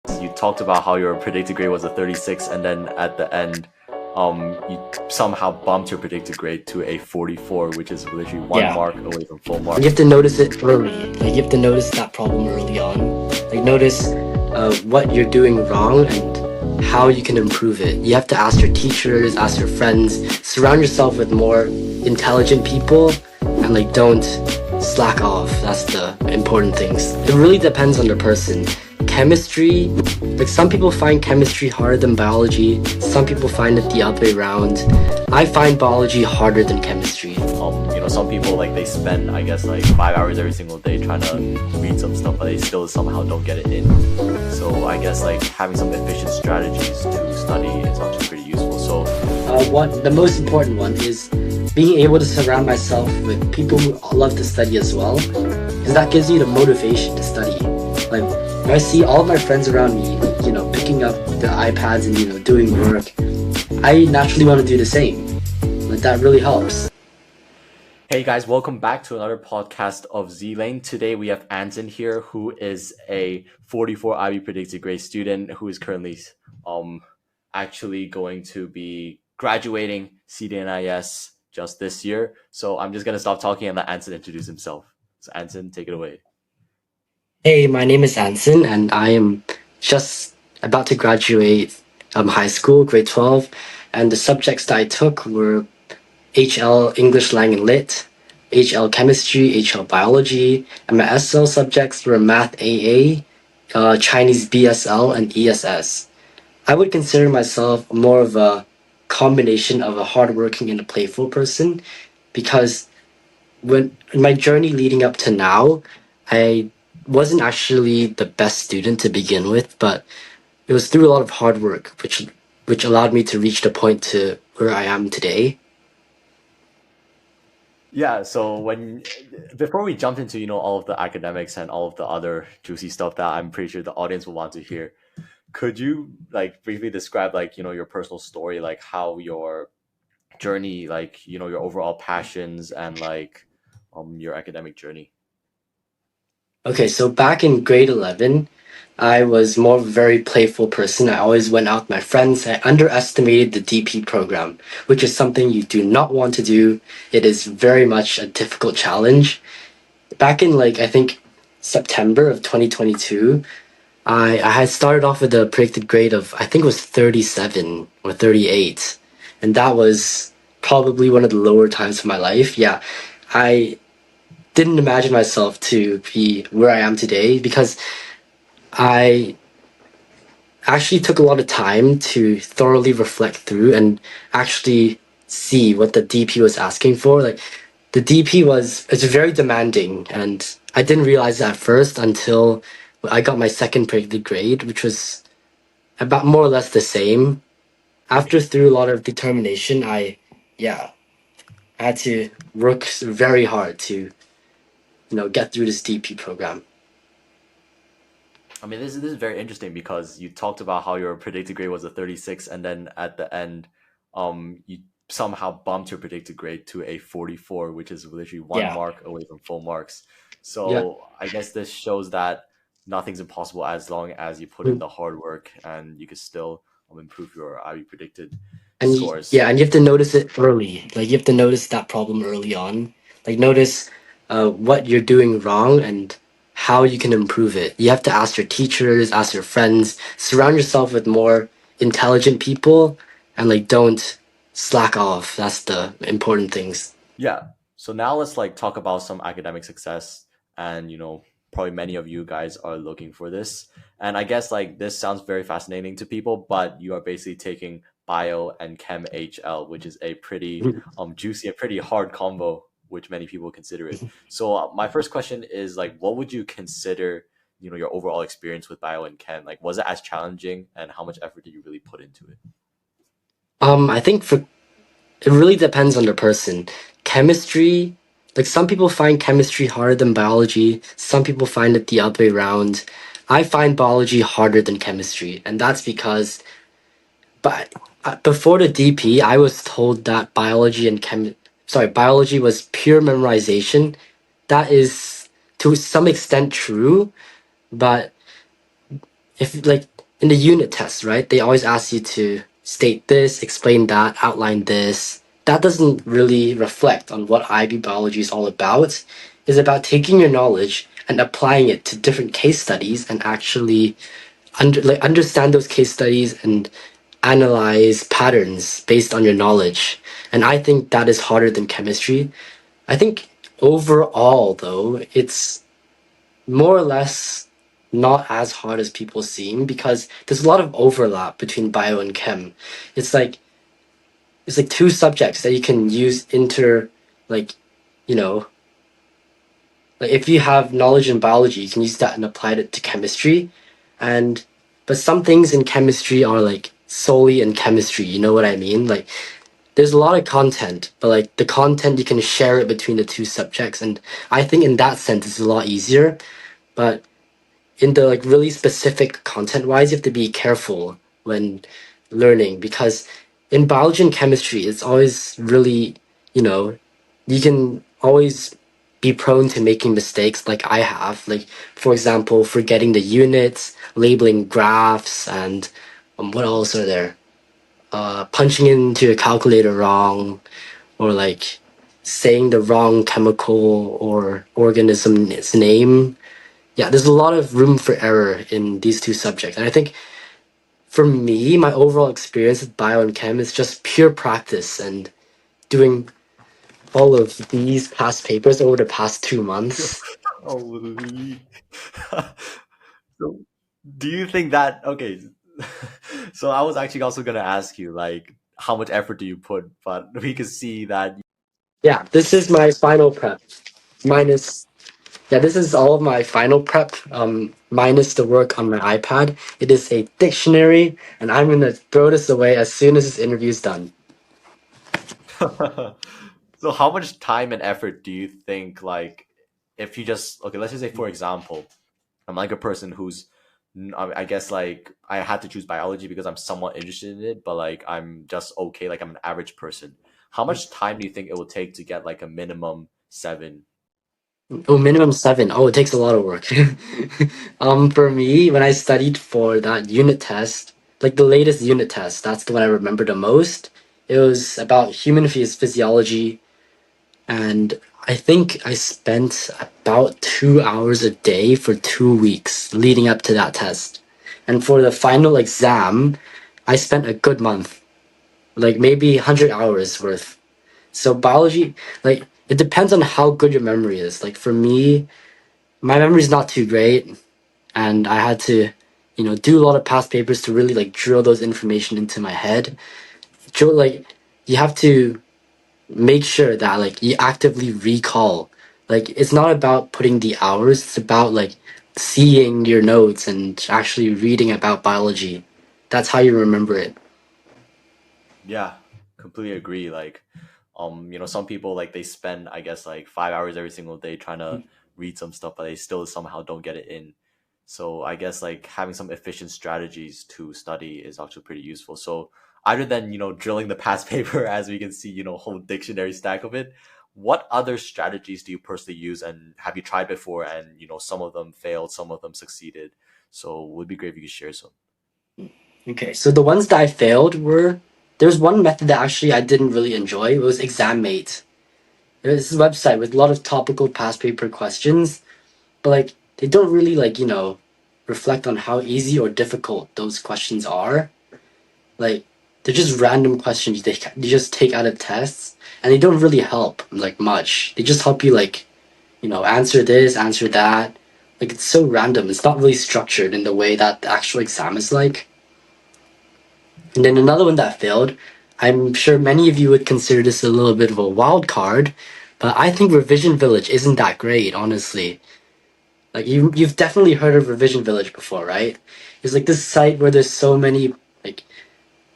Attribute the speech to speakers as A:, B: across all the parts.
A: You talked about how your predicted grade was a 36, and then at the end, you somehow bumped your predicted grade to a 44, which is literally one
B: Yeah.
A: mark away from full mark.
B: You have to notice it early. Like you have to notice that problem early on. Like notice what you're doing wrong and how you can improve it. You have to ask your teachers, ask your friends, surround yourself with more intelligent people, and like don't slack off. That's the important things. It really depends on the person. Chemistry, like some people find chemistry harder than biology. Some people find it the other way around. I find biology harder than chemistry.
A: Some people like they spend, I guess, like 5 hours every single day trying to read some stuff, but they still somehow don't get it in. So I guess like having some efficient strategies to study is actually pretty useful. So
B: The most important one is being able to surround myself with people who love to study as well, because that gives me the motivation to study. Like when I see all of my friends around me, picking up their iPads and doing work, I naturally want to do the same. Like that really helps.
A: hey guys, welcome back to another podcast of Z Lane. Today we have Anton here, who is a 44 IB predicted grade student who is currently um actually going to be graduating CDNIS just this year. So I'm just gonna stop talking and let Anton introduce himself. So Anton, take it away.
B: Hey, my name is Anson, and I am just about to graduate high school, grade 12, and the subjects that I took were HL English Lang and Lit, HL Chemistry, HL Biology, and my SL subjects were Math AA, Chinese BSL, and ESS. I would consider myself more of a combination of a hardworking and a playful person because when in my journey leading up to now, I wasn't actually the best student to begin with, but it was through a lot of hard work, which allowed me to reach the point to where I am today.
A: Yeah, so when before we jump into all of the academics and all of the other juicy stuff that I'm pretty sure the audience will want to hear, could you like briefly describe like your personal story, like how your journey, like your overall passions and like your academic journey?
B: Okay, so back in grade 11, I was more of a very playful person. I always went out with my friends. I underestimated the DP program, which is something you do not want to do. It is very much a difficult challenge. Back in like I think September of 2022, I had started off with a predicted grade of I think it was 37 or 38, and that was probably one of the lower times of my life. Yeah, I didn't imagine myself to be where I am today because I actually took a lot of time to thoroughly reflect through and actually see what the DP was asking for. Like the DP it's very demanding, and I didn't realize that at first until I got my second predicted grade, which was about more or less the same. After through a lot of determination, yeah, I had to work very hard to get through this DP program.
A: I mean, this is very interesting because you talked about how your predicted grade was a 36, and then at the end, you somehow bumped your predicted grade to a 44, which is literally one
B: Yeah.
A: mark away from full marks.
B: Yeah.
A: So I guess this shows that nothing's impossible as long as you put in the hard work, and you can still improve your IB predicted scores.
B: Yeah, and you have to notice it early. Like you have to notice that problem early on. Like notice what you're doing wrong and how you can improve it. You have to ask your teachers, ask your friends, surround yourself with more intelligent people, and like don't slack off. That's the important things.
A: Yeah. So now let's like talk about some academic success, and probably many of you guys are looking for this. And I guess like this sounds very fascinating to people, but you are basically taking bio and chem HL, which is a pretty juicy and pretty hard combo, which many people consider it. So my first question is like, what would you consider your overall experience with bio and chem? Like, was it as challenging, and how much effort did you really put into it?
B: I think it really depends on the person. Chemistry, like some people find chemistry harder than biology, some people find it the other way around. I find biology harder than chemistry, and that's because but before the DP, I was told that biology was pure memorization. That is to some extent true, but if like in the unit test, right? They always ask you to state this, explain that, outline this. That doesn't really reflect on what IB biology is all about. It's about taking your knowledge and applying it to different case studies and actually understand those case studies and analyze patterns based on your knowledge. And I think that is harder than chemistry. I think overall, though, it's more or less not as hard as people seem because there's a lot of overlap between bio and chem. It's like it's like two subjects that you can use like you know like if you have knowledge in biology, you can use that and apply it to chemistry. And but some things in chemistry are like solely in chemistry, you know what I mean? Like there's a lot of content, but like the content you can share it between the two subjects, and I think in that sense it's a lot easier. But in the like really specific content wise, you have to be careful when learning because in biology and chemistry, it's always really, you know, you can always be prone to making mistakes like I have. Like, for example, forgetting the units, labeling graphs, and what else are there? Punching into a calculator wrong, or like saying the wrong chemical or organism's name. Yeah, there's a lot of room for error in these two subjects. And I think for me, my overall experience with bio and chem is just pure practice and doing all of these past papers over the past 2 months.
A: Holy. So, do you think that okay? So I was actually also gonna ask you like how much effort do you put, but we could see that.
B: Yeah, this is my final prep. Minus, yeah, this is all of my final prep, minus the work on my iPad. It is a dictionary, and I'm gonna throw this away as soon as this interview is done.
A: So how much time and effort do you think like if you just okay, let's just say for example, I'm like a person who's I guess like I had to choose biology because I'm somewhat interested in it, but like I'm just okay, like I'm an average person. How much time do you think it will take to get like a minimum seven?
B: Oh, minimum seven. Oh, it takes a lot of work. For me, when I studied for that unit test, like the latest unit test, that's the one I remember the most. It was about human physiology, and I think I spent about 2 hours a day for 2 weeks leading up to that test. And for the final exam, I spent a good month, like maybe 100 hours worth. So biology, like it depends on how good your memory is. Like for me, my memory's not too great, and I had to, do a lot of past papers to really like drill those information into my head. Like you have to make sure that like you actively recall. Like it's not about putting the hours, it's about like seeing your notes and actually reading about biology. That's how you remember it.
A: Yeah, completely agree. Like, some people like they spend, I guess, like 5 hours every single day trying to read some stuff, but they still somehow don't get it in. So I guess like having some efficient strategies to study is actually pretty useful. So other than drilling the past paper, as we can see, whole dictionary stack of it, what other strategies do you personally use, and have you tried before? And some of them failed, some of them succeeded. So it would be great if you could share some.
B: Okay, so the ones that I failed were there's one method that actually I didn't really enjoy. It was ExamMate. It's a website with a lot of topical past paper questions, but like they don't really like reflect on how easy or difficult those questions are. Like they're just random questions they just take out of tests, and they don't really help like much. They just help you like answer this, answer that. Like it's so random. It's not really structured in the way that the actual exam is like. And then another one that failed. I'm sure many of you would consider this a little bit of a wild card, but I think Revision Village isn't that great, honestly. Like you've definitely heard of Revision Village before, right? It's like this site where there's so many like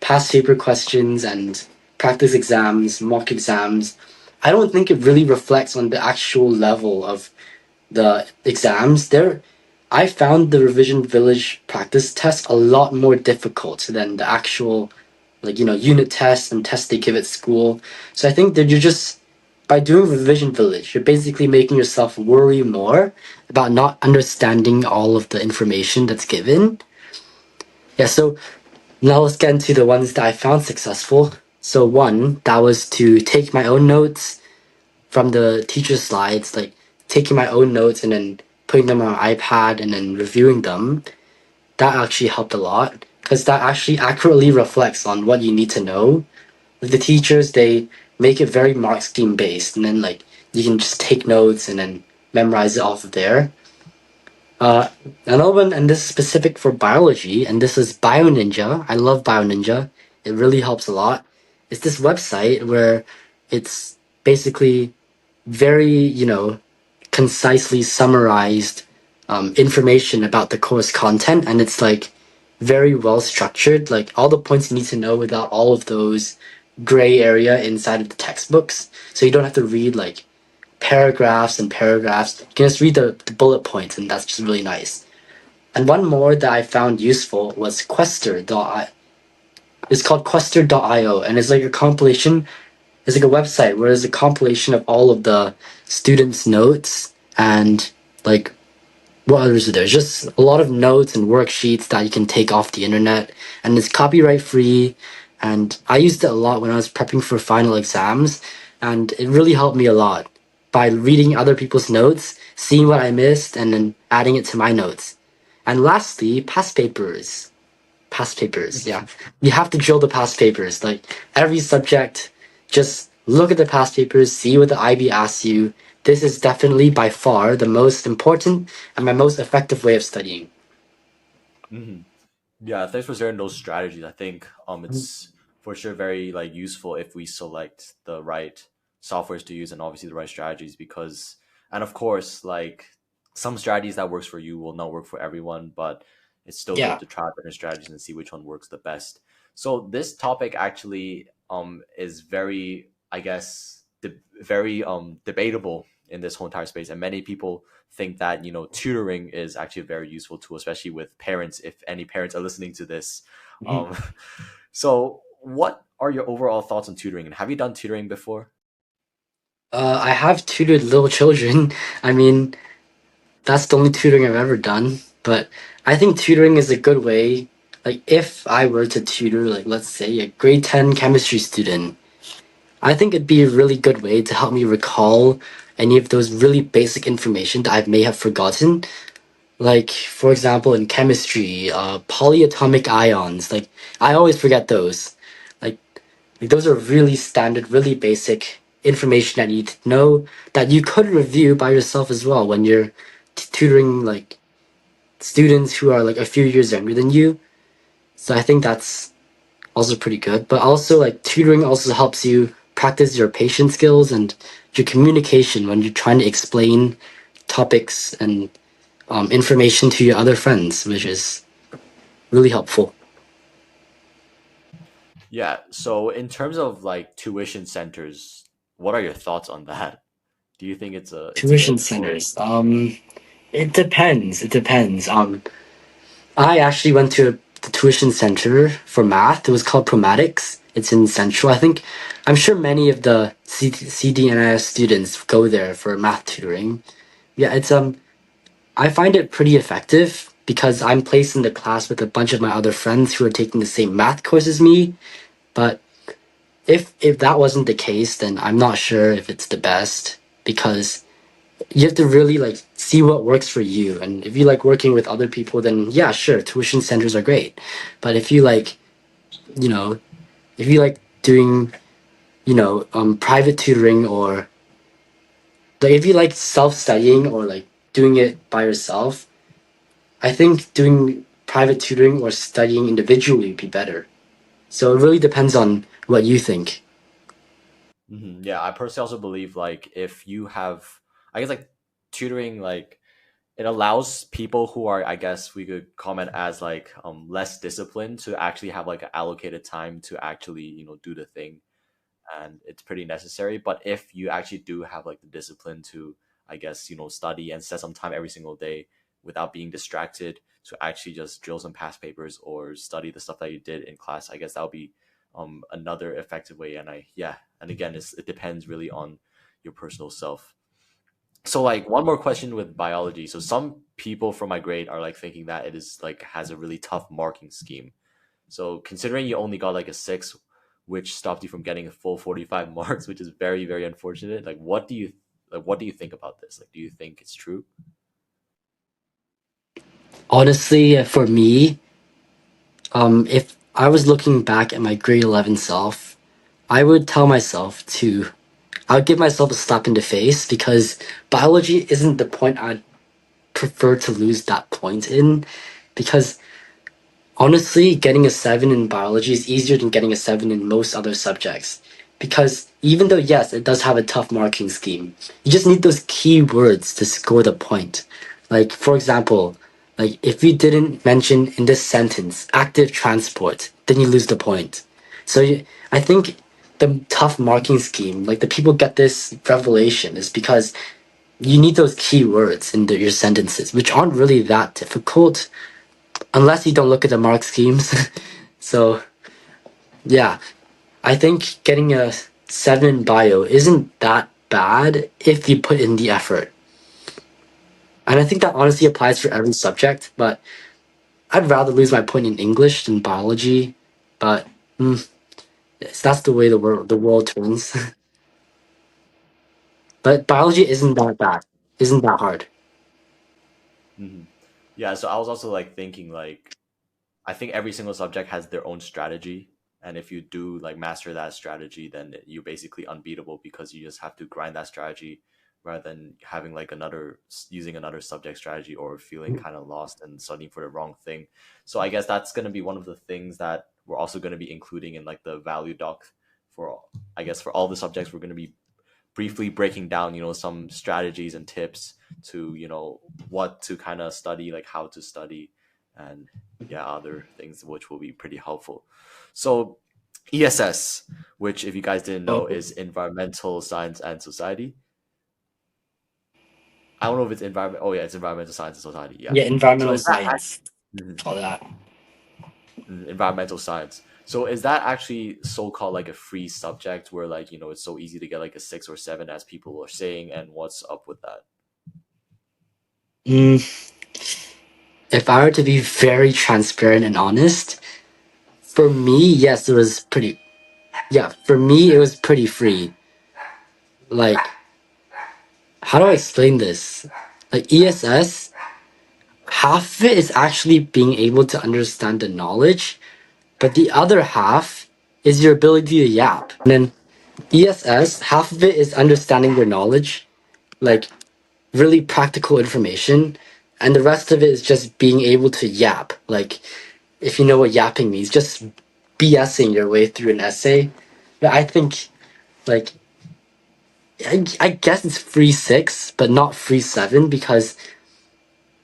B: past paper questions and practice exams, mock exams. I don't think it really reflects on the actual level of the exams. I found the Revision Village practice test a lot more difficult than the actual like unit tests and tests they give at school. So I think that you're just by doing Revision Village, you're basically making yourself worry more about not understanding all of the information that's given. Yeah, so now let's get into the ones that I found successful. So one, that was to take my own notes from the teacher slides, like taking my own notes and then putting them on my iPad and then reviewing them. That actually helped a lot because that actually accurately reflects on what you need to know. The teachers, they make it very mark scheme based, and then like you can just take notes and then memorize it off of there. Uh, Another one, and this is specific for biology, and this is BioNinja. I love BioNinja. It really helps a lot. It's this website where it's basically very, concisely summarized information about the course content, and it's like very well structured. Like all the points you need to know without all of those gray area inside of the textbooks. So you don't have to read like paragraphs and paragraphs. You can just read the bullet points, and that's just really nice. And one more that I found useful was Quester. It's called Quester.io, and it's like a compilation. It's like a website where there's a compilation of all of the students' notes and like what others are there. Just a lot of notes and worksheets that you can take off the internet, and it's copyright free. And I used it a lot when I was prepping for final exams, and it really helped me a lot by reading other people's notes, seeing what I missed, and then adding it to my notes. And lastly, past papers. Past papers, yeah. You have to drill the past papers. Like every subject, just look at the past papers, see what the IB asks you. This is definitely by far the most important and my most effective way of studying.
A: Hmm. Yeah, thanks for sharing those strategies. I think it's for sure very like useful if we select the right softwares to use and obviously the right strategies because and of course like some strategies that works for you will not work for everyone, but it's still good
B: Yeah.
A: to try different strategies and see which one works the best. So this topic actually is very I guess very debatable in this whole entire space and many people think that tutoring is actually a very useful tool, especially with parents. If any parents are listening to this,
B: Mhm.
A: um, so what are your overall thoughts on tutoring? And have you done tutoring before?
B: I have tutored little children. I mean, that's the only tutoring I've ever done. But I think tutoring is a good way. Like, if I were to tutor, like, let's say a grade 10 chemistry student, I think it'd be a really good way to help me recall any of those really basic information that I may have forgotten. Like, for example, in chemistry, polyatomic ions. Like, I always forget those. Like, those are really standard, really basic information that you need to know that you could review by yourself as well when you're tutoring like students who are like a few years younger than you. So I think that's also pretty good. But also like tutoring also helps you practice your patient skills and your communication when you're trying to explain topics and information to your other friends, which is really helpful.
A: Yeah. So in terms of like tuition centers, what are your thoughts on that? Do you think it's
B: Tuition
A: good or
B: centers. It depends. It depends. I actually went to the tuition center for math. It was called Promatics. It's in Central, I think. I'm sure many of the CDNIS students go there for math tutoring. Yeah, it's I find it pretty effective because I'm placed in the class with a bunch of my other friends who are taking the same math course as me. But if that wasn't the case, then I'm not sure if it's the best because you have to really like see what works for you. And if you like working with other people, then yeah, sure, tuition centers are great. But if you like, you know, if you like doing, private tutoring or like if you like self-studying or like doing it by yourself, I think doing private tutoring or studying individually would be better. So it really depends on what you think.
A: Yeah, I personally also believe like if you have I guess like tutoring like it allows people who are I guess we could comment as like less disciplined to actually have like an allocated time to actually do the thing and it's pretty necessary. But if you actually do have like the discipline to, I guess, study and set some time every single day without being distracted to actually just drill some past papers or study the stuff that you did in class, I guess that would be another effective way. And I, yeah, and again, it depends really on your personal self. So like one more question with biology. So some people from my grade are like thinking that it is like has a really tough marking scheme. So considering you only got like a 6, which stopped you from getting a full 45 marks, which is very, very unfortunate. What do you think about this? Like do you think it's true?
B: Honestly, for me, if I was looking back at my grade 11 self, I would tell myself to, I would give myself a slap in the face because biology isn't the point I'd prefer to lose that point in. Because honestly, getting a 7 in biology is easier than getting a 7 in most other subjects. Because even though, yes, it does have a tough marking scheme, you just need those key words to score the point. Like, for example, like if you didn't mention in this sentence active transport, then you lose the point. So I think the tough marking scheme, like the people get this revelation, is because you need those key words in your sentences, which aren't really that difficult unless you don't look at the mark schemes. So yeah, I think getting a 7 in bio isn't that bad if you put in the effort. And I think that honestly applies for every subject, but I'd rather lose my point in English than biology. But yes, that's the way the world turns. But biology isn't that bad, isn't that hard.
A: Hmm. Yeah, so I was also like thinking like I think every single subject has their own strategy, and if you do like master that strategy, then you're basically unbeatable because you just have to grind that strategy rather than having like another using another subject strategy or feeling kind of lost and studying for the wrong thing. So I guess that's going to be one of the things that we're also going to be including in like the value doc for I guess for all the subjects we're going to be briefly breaking down, some strategies and tips to, what to kind of study, like how to study, and yeah, other things which will be pretty helpful. So, ESS, which if you guys didn't know
B: Oh,
A: is Environmental Science and Society. I don't know if it's environment. Oh yeah, it's Environmental Science and Society. Yeah.
B: yeah,
A: So
B: environmental
A: is that
B: science,
A: Mhm.
B: all that.
A: Environmental science? So is that actually so-called like a free subject where like it's so easy to get like a 6 or 7 as people are saying, and what's up with that?
B: Mm, if I were to be very transparent and honest, for me, yes, it was pretty. Yeah, for me, it was pretty free. Like, how do I explain this? Like, ESS, half of it is actually being able to understand the knowledge, but the other half is your ability to yap. And then ESS, half of it is understanding your knowledge, like really practical information, and the rest of it is just being able to yap. Like, if you know what yapping means, just BSing your way through an essay. But I think, like, I guess it's free 6, but not free 7 because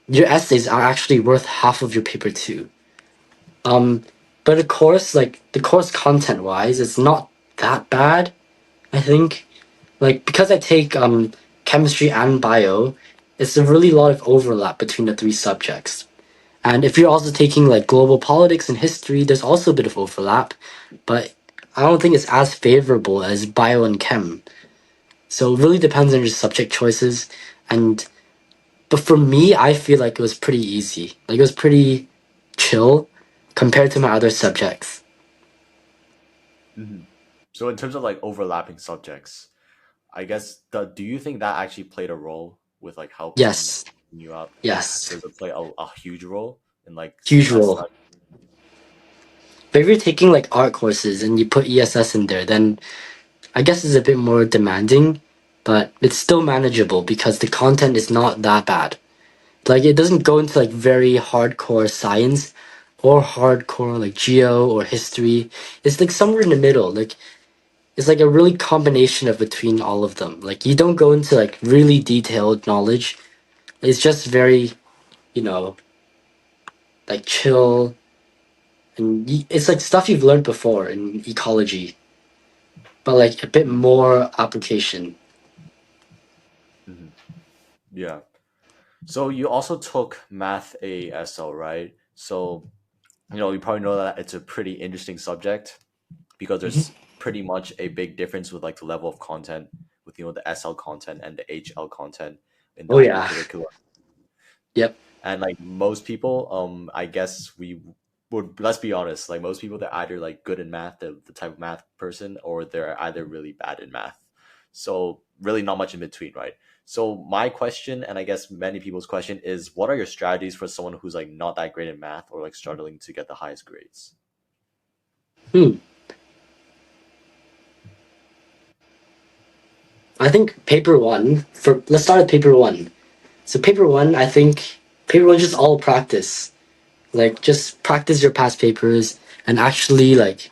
B: your essays are actually worth half of your paper too. Um, but of course, like the course content wise, it's not that bad. I think, like because I take chemistry and bio, it's a really lot of overlap between the three subjects. And if you're also taking like global politics and history, there's also a bit of overlap, but I don't think it's as favorable as bio and chem. So it really depends on your subject choices. And but for me, I feel like it was pretty easy. Like it was pretty chill compared to my other subjects.
A: Hmm. So in terms of like overlapping subjects, I guess do you think that actually played a role with like helping
B: Yes,
A: you out?
B: yes,
A: Does it play a huge role in like
B: huge
A: less
B: role.
A: study?
B: But if you're taking like art courses and you put ESS in there, then I guess it's a bit more demanding, but it's still manageable because the content is not that bad. Like it doesn't go into like very hardcore science or hardcore like geo or history. It's like somewhere in the middle. Like it's like a really combination of between all of them. Like you don't go into like really detailed knowledge. It's just very, you know, like chill and it's like stuff you've learned before in ecology, but like a bit more application.
A: Hmm. Yeah. So you also took Math ASL, right? So you probably know that it's a pretty interesting subject because
B: Mhm.
A: there's pretty much a big difference with like the level of content with the SL content and the HL content. in the
B: Oh
A: high school
B: yeah.
A: curriculum.
B: Yep.
A: And like most people, I guess we would, let's be honest, like most people, they're either like good in math, the type of math person, or they're either really bad in math. So really not much in between, right? So my question, and I guess many people's question, is what are your strategies for someone who's like not that great in math or like struggling to get the highest grades?
B: Hmm. I think paper one, for let's start with paper one. So paper one, I think paper one is just all practice. Like just practice your past papers and actually like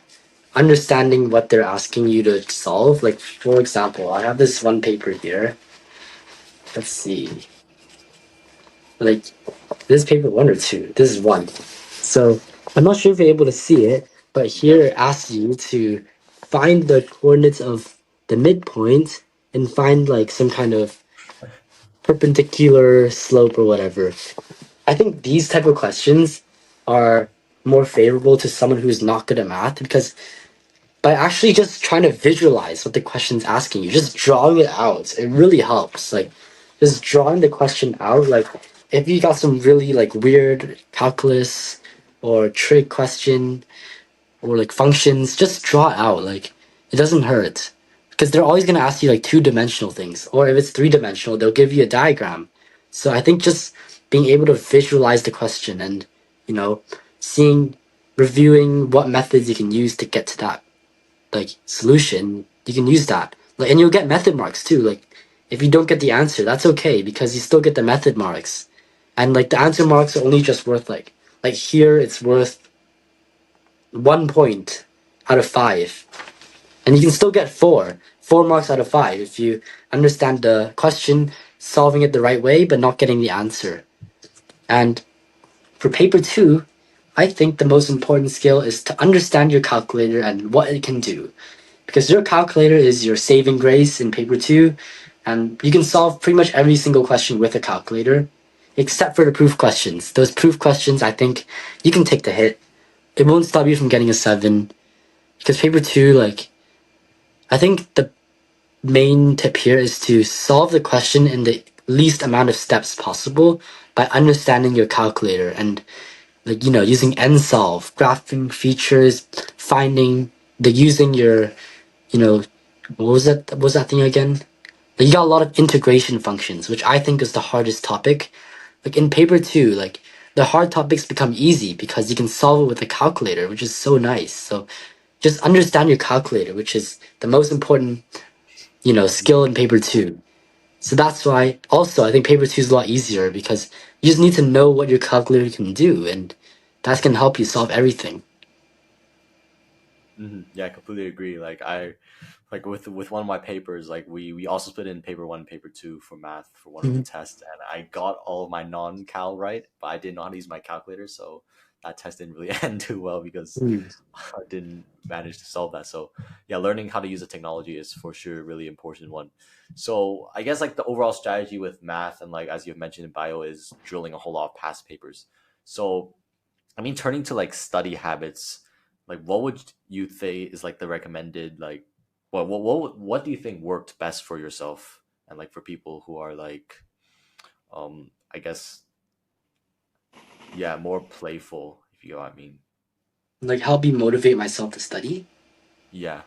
B: understanding what they're asking you to solve. Like for example, I have this one paper here. Let's see. Like this is paper one or two. This is one. So I'm not sure if you're able to see it, but here
A: Yep.
B: it asks you to find the coordinates of the midpoint and find like some kind of perpendicular slope or whatever. I think these type of questions are more favorable to someone who's not good at math because by actually just trying to visualize what the question's asking you, just drawing it out, it really helps. Like just drawing the question out, like if you got some really like weird calculus or trig question or like functions, just draw it out. Like it doesn't hurt. Because they're always gonna ask you like two-dimensional things. Or if it's three-dimensional, they'll give you a diagram. So I think just being able to visualize the question and, you know, seeing reviewing what methods you can use to get to that like solution, you can use that. Like and you'll get method marks too. Like if you don't get the answer, that's okay because you still get the method marks. And like the answer marks are only just worth like here it's worth 1 point out of five. And you can still get four marks out of five if you understand the question, solving it the right way, but not getting the answer. And for paper two, I think the most important skill is to understand your calculator and what it can do. Because your calculator is your saving grace in paper two, and you can solve pretty much every single question with a calculator, except for the proof questions. Those proof questions, I think you can take the hit. It won't stop you from getting a 7. Because paper two, like, I think the main tip here is to solve the question in the least amount of steps possible by understanding your calculator and like using nsolve, graphing features, finding the using your you know what was that thing again? Like, you got a lot of integration functions, which I think is the hardest topic. Like in paper two, like the hard topics become easy because you can solve it with a calculator, which is so nice. So just understand your calculator, which is the most important skill in paper two. So that's why also I think paper two is a lot easier because you just need to know what your calculator can do, and that can help you solve everything.
A: Yeah, I completely agree. Like I, like with one of my papers, like we also split in paper one, and paper two for math for one of the
B: Mhm.
A: tests, and I got all of my non-cal right, but I didn't know how to use my calculator, so that test didn't really end too well because
B: Mm.
A: I didn't manage to solve that. So yeah, learning how to use the technology is for sure a really important one. So I guess like the overall strategy with math and like as you've mentioned in bio is drilling a whole lot of past papers. So I mean, turning to like study habits, like what would you say is like the recommended like what do you think worked best for yourself and like for people who are like I guess yeah more playful if you know what I mean.
B: Like help me motivate myself to study.
A: Yeah.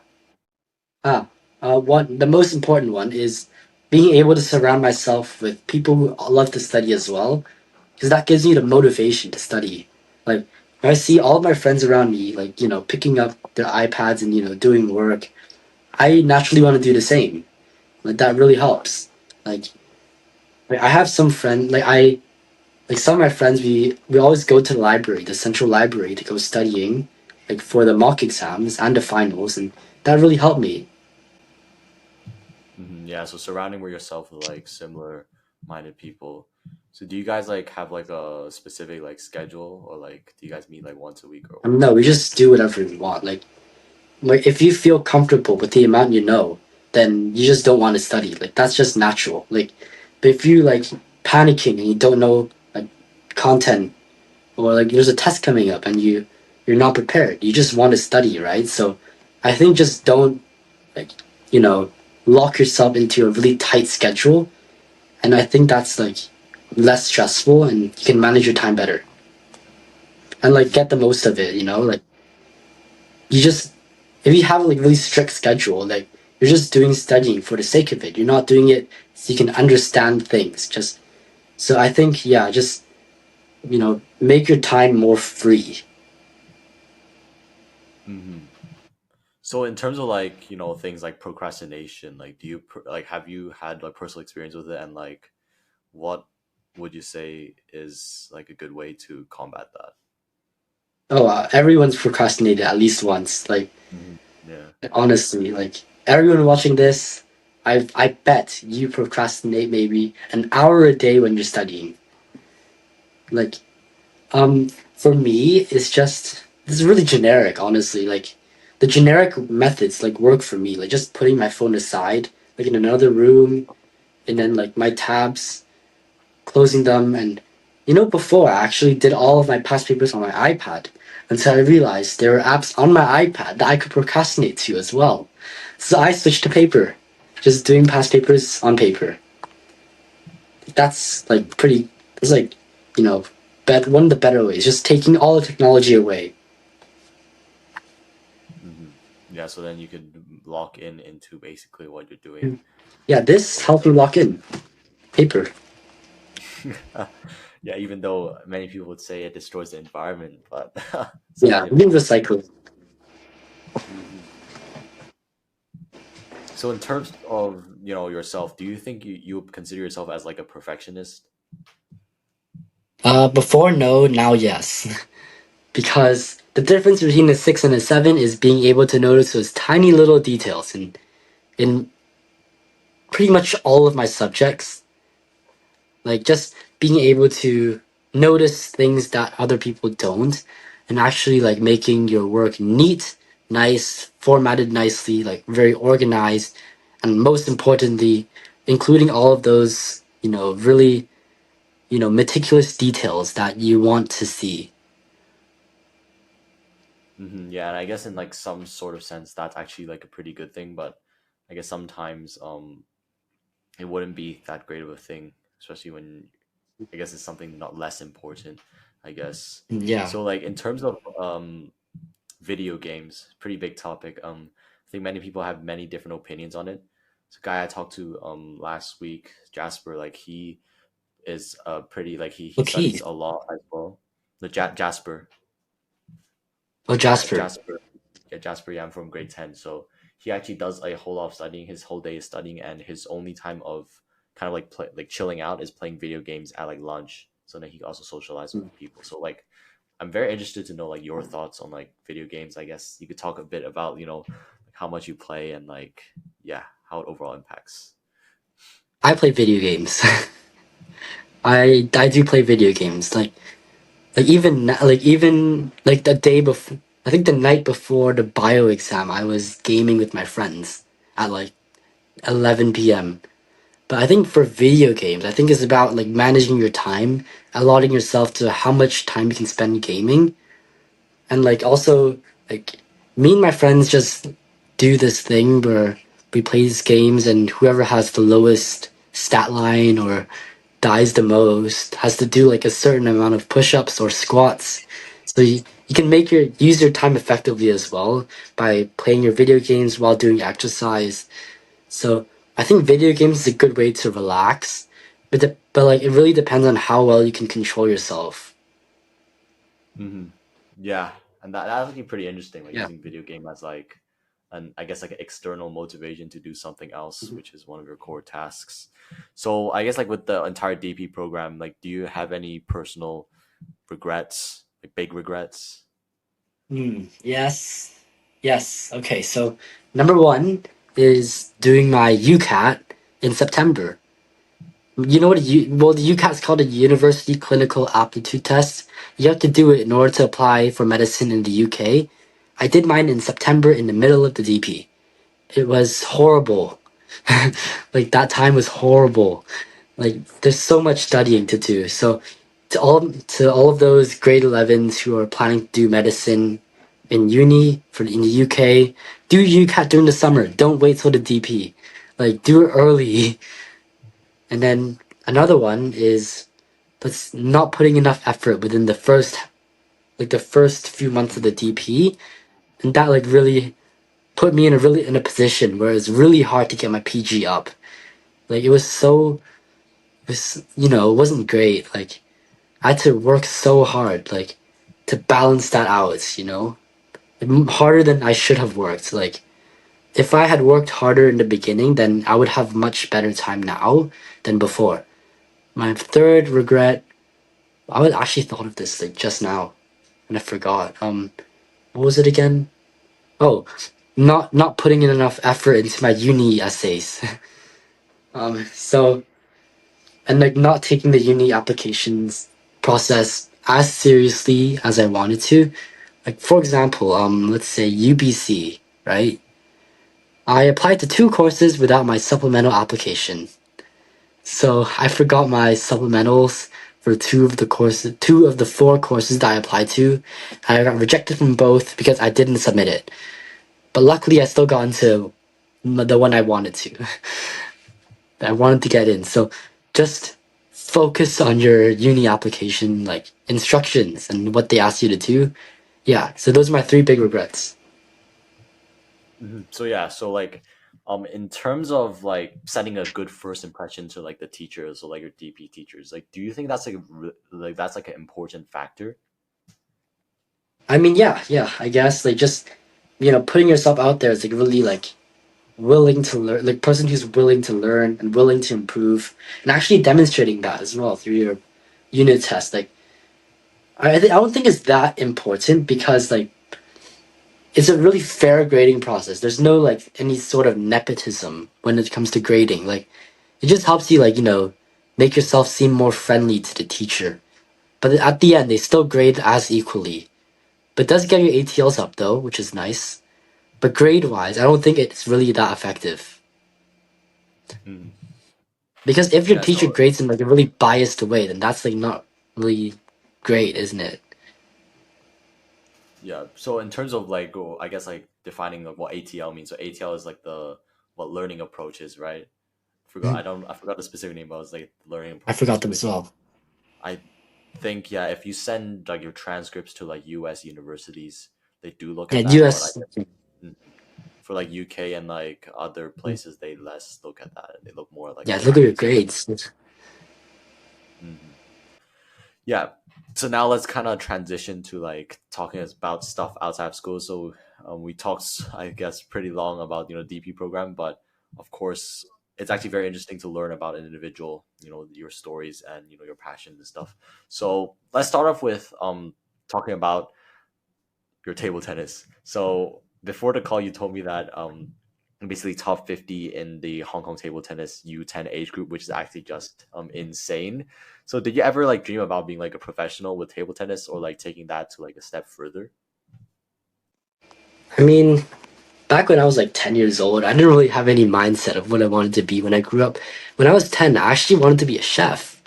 B: One the most important one is being able to surround myself with people who love to study as well, because that gives me the motivation to study. Like when I see all of my friends around me, like picking up their iPads and doing work, I naturally want to do the same. Like that really helps. Like, I have some friend like some of my friends we always go to the library, the central library to go studying, like for the mock exams and the finals, and that really helped me.
A: Yeah, so surrounding with yourself with like similar minded people. So do you guys like have like a specific like schedule or like do you guys meet like once a week or what?
B: No, we just do whatever we want. Like if you feel comfortable with the amount then you just don't want to study. Like that's just natural. Like, but if you like panicking and you don't know like content, or like there's a test coming up and you're not prepared, you just want to study, right? So I think just don't like you know lock yourself into a really tight schedule and I think that's like less stressful, and you can manage your time better and like get the most of it. You know, like you just if you have like really strict schedule, like you're just doing studying for the sake of it. You're not doing it so you can understand things. Just so I think yeah, just make your time more free.
A: Hmm. So in terms of like things like procrastination, like like have you had like personal experience with it, and like what would you say is like a good way to combat that?
B: Oh, everyone's procrastinated at least once. Like
A: Hmm. Yeah.
B: honestly, like everyone watching this, I bet you procrastinate maybe an hour a day when you're studying. Like for me, it's really generic, honestly. Like the generic methods like work for me. Like just putting my phone aside, like in another room, and then like my tabs, closing them, and before I actually did all of my past papers on my iPad until I realized there were apps on my iPad that I could procrastinate to as well. So I switched to paper, just doing past papers on paper. That's like pretty. It's like you know, one of the better ways. Just taking all the technology away.
A: Hmm. Yeah. So then you could lock in into basically what you're doing.
B: Yeah, this helped me lock in paper.
A: Yeah. Even though many people would say it destroys the environment, but some
B: Yeah, we
A: individuals.
B: recycle.
A: Mhm. So in terms of yourself, do you think you would consider yourself as like a perfectionist?
B: Before no, now yes. Because the difference between a 6 and a 7 is being able to notice those tiny little details in pretty much all of my subjects. Like just being able to notice things that other people don't, and actually like making your work neat, nice, formatted nicely, like very organized, and most importantly, including all of those, really, meticulous details that you want to see.
A: Yeah, and I guess in like some sort of sense, that's actually like a pretty good thing. But I guess sometimes it wouldn't be that great of a thing, especially when I guess it's something not less important. I guess
B: Yeah.
A: so. Like in terms of video games, pretty big topic. I think many people have many different opinions on it. So, guy I talked to last week, Jasper, like he is pretty like he
B: Okay.
A: studies a lot as well. The Jasper,
B: Oh,
A: yeah,
B: Jasper.
A: Jasper, yeah, Jasper. Yeah, I'm from grade 10, so he actually does a whole lot of studying. His whole day is studying, and his only time of kind of like like chilling out is playing video games at like lunch. So then he can also socialize with people. So like I'm very interested to know like your thoughts on like video games. I guess you could talk a bit about like how much you play and like yeah how it overall impacts.
B: I play video games. I do play video games. Like the day before, I think the night before the bio exam, I was gaming with my friends at like 11 p.m. But I think for video games, I think it's about like managing your time, allotting yourself to how much time you can spend gaming, and like also like me and my friends just do this thing where we play these games, and whoever has the lowest stat line or dies the most has to do like a certain amount of push-ups or squats. So you can use your time effectively as well by playing your video games while doing exercise. So I think video games is a good way to relax, but like it really depends on how well you can control yourself.
A: Hmm. Yeah, and that's actually pretty interesting. Like
B: Yeah.
A: using video game as like an I guess like an external motivation to do something else,
B: Mhm.
A: which is one of your core tasks. So I guess like with the entire DP program, like do you have any personal regrets, like big regrets?
B: Yes. Yes. Okay. So number one is doing my UCAT in September. You know what? Well, the UCAT is called a University Clinical Aptitude Test. You have to do it in order to apply for medicine in the UK. I did mine in September in the middle of the DP. It was horrible. Like that time was horrible. Like there's so much studying to do. So to all of those grade 11s who are planning to do medicine in uni in the UK, do UCAT during the summer. Don't wait till the DP. Like do it early, and then Another one is that's not putting enough effort within the first few months of the DP, and that like really put me in a position where it's really hard to get my PG up. Like it was it wasn't great. Like I had to work so hard like to balance that out. Harder than I should have worked. Like if I had worked harder in the beginning, then I would have much better time now than before. My third regret, I was actually thought of this like just now and I forgot. What was it again? Oh, not putting in enough effort into my uni essays. So and like not taking the uni applications process as seriously as I wanted to. Like for example, let's say UBC, right? I applied to two courses without my supplemental application. So I forgot my supplementals for two of the four courses that I applied to. I got rejected from both because I didn't submit it. But luckily, I still got into the one I wanted to. I wanted to get in. So just focus on your uni application, like instructions and what they ask you to do. Yeah. So those are my three big regrets.
A: So yeah, so like in terms of like setting a good first impression to like the teachers or like your DP teachers, like do you think that's like like that's like an important factor?
B: I mean, yeah. I guess like just putting yourself out there is like really like willing to learn, like person who's willing to learn and willing to improve, and actually demonstrating that as well through your unit test. Like I don't think it's that important because like it's a really fair grading process. There's no like any sort of nepotism when it comes to grading. Like it just helps you like make yourself seem more friendly to the teacher. But at the end, they still grade as equally. But it does get your ATLs up though, which is nice. But grade wise, I don't think it's really that effective.
A: Mhm.
B: Because if your
A: Yeah,
B: teacher
A: so
B: grades in like a really biased way, then that's like not really great, isn't it?
A: yeah, so in terms of like I guess like defining like what ATL means. So ATL is like the what learning approach is, right?
B: Mhm.
A: I forgot the specific name, but it was like learning
B: I
A: approaches,
B: forgot them as
A: which
B: well.
A: I think yeah, if you send like your transcripts to like US universities, they do look
B: Yeah,
A: at that, but I
B: US.
A: guess for like UK and like other places they less look at that. They look more like
B: Yeah,
A: at
B: look at your
A: practice.
B: grades.
A: Hmm. Yeah. So now let's kind of transition to like talking about stuff outside of school. So we talked, I guess, pretty long about DP program, but of course, it's actually very interesting to learn about an individual, your stories and your passions and stuff. So let's start off with talking about your table tennis. So before the call, you told me that basically top 50 in the Hong Kong table tennis U10 age group, which is actually just insane. So did you ever like dream about being like a professional with table tennis or like taking that to like a step further?
B: I mean, back when I was like 10 years old, I didn't really have any mindset of what I wanted to be when I grew up. When I was 10, I actually wanted to be a chef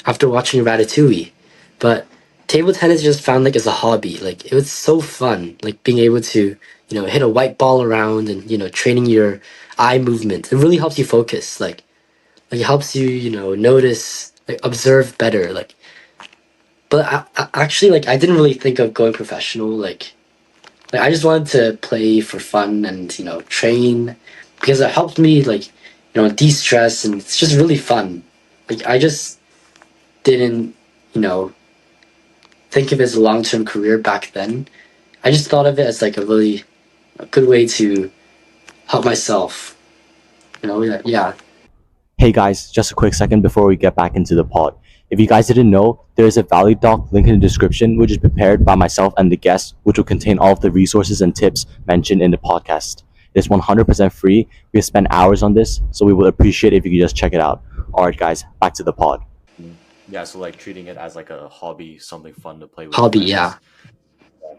B: after watching Ratatouille. But table tennis just found like as a hobby. Like it was so fun, like being able to, hit a white ball around and, training your eye movement. It really helps you focus. Like it helps you, notice, like observe better. But actually, like I didn't really think of going professional. Like I just wanted to play for fun and train because it helped me like de-stress and it's just really fun. Like I just didn't you know think of it as a long-term career back then. I just thought of it as like a really a good way to help myself. Yeah.
A: Hey guys, just a quick second before we get back into the pod. If you guys didn't know, there is a Valley Doc link in the description, which is prepared by myself and the guest, which will contain all of the resources and tips mentioned in the podcast. It's 100% free. We have spent hours on this, so we would appreciate if you could just check it out. All right, guys, back to the pod. Yeah, so like treating it as like a hobby, something fun to play with
B: Hobby, yeah.
A: friends,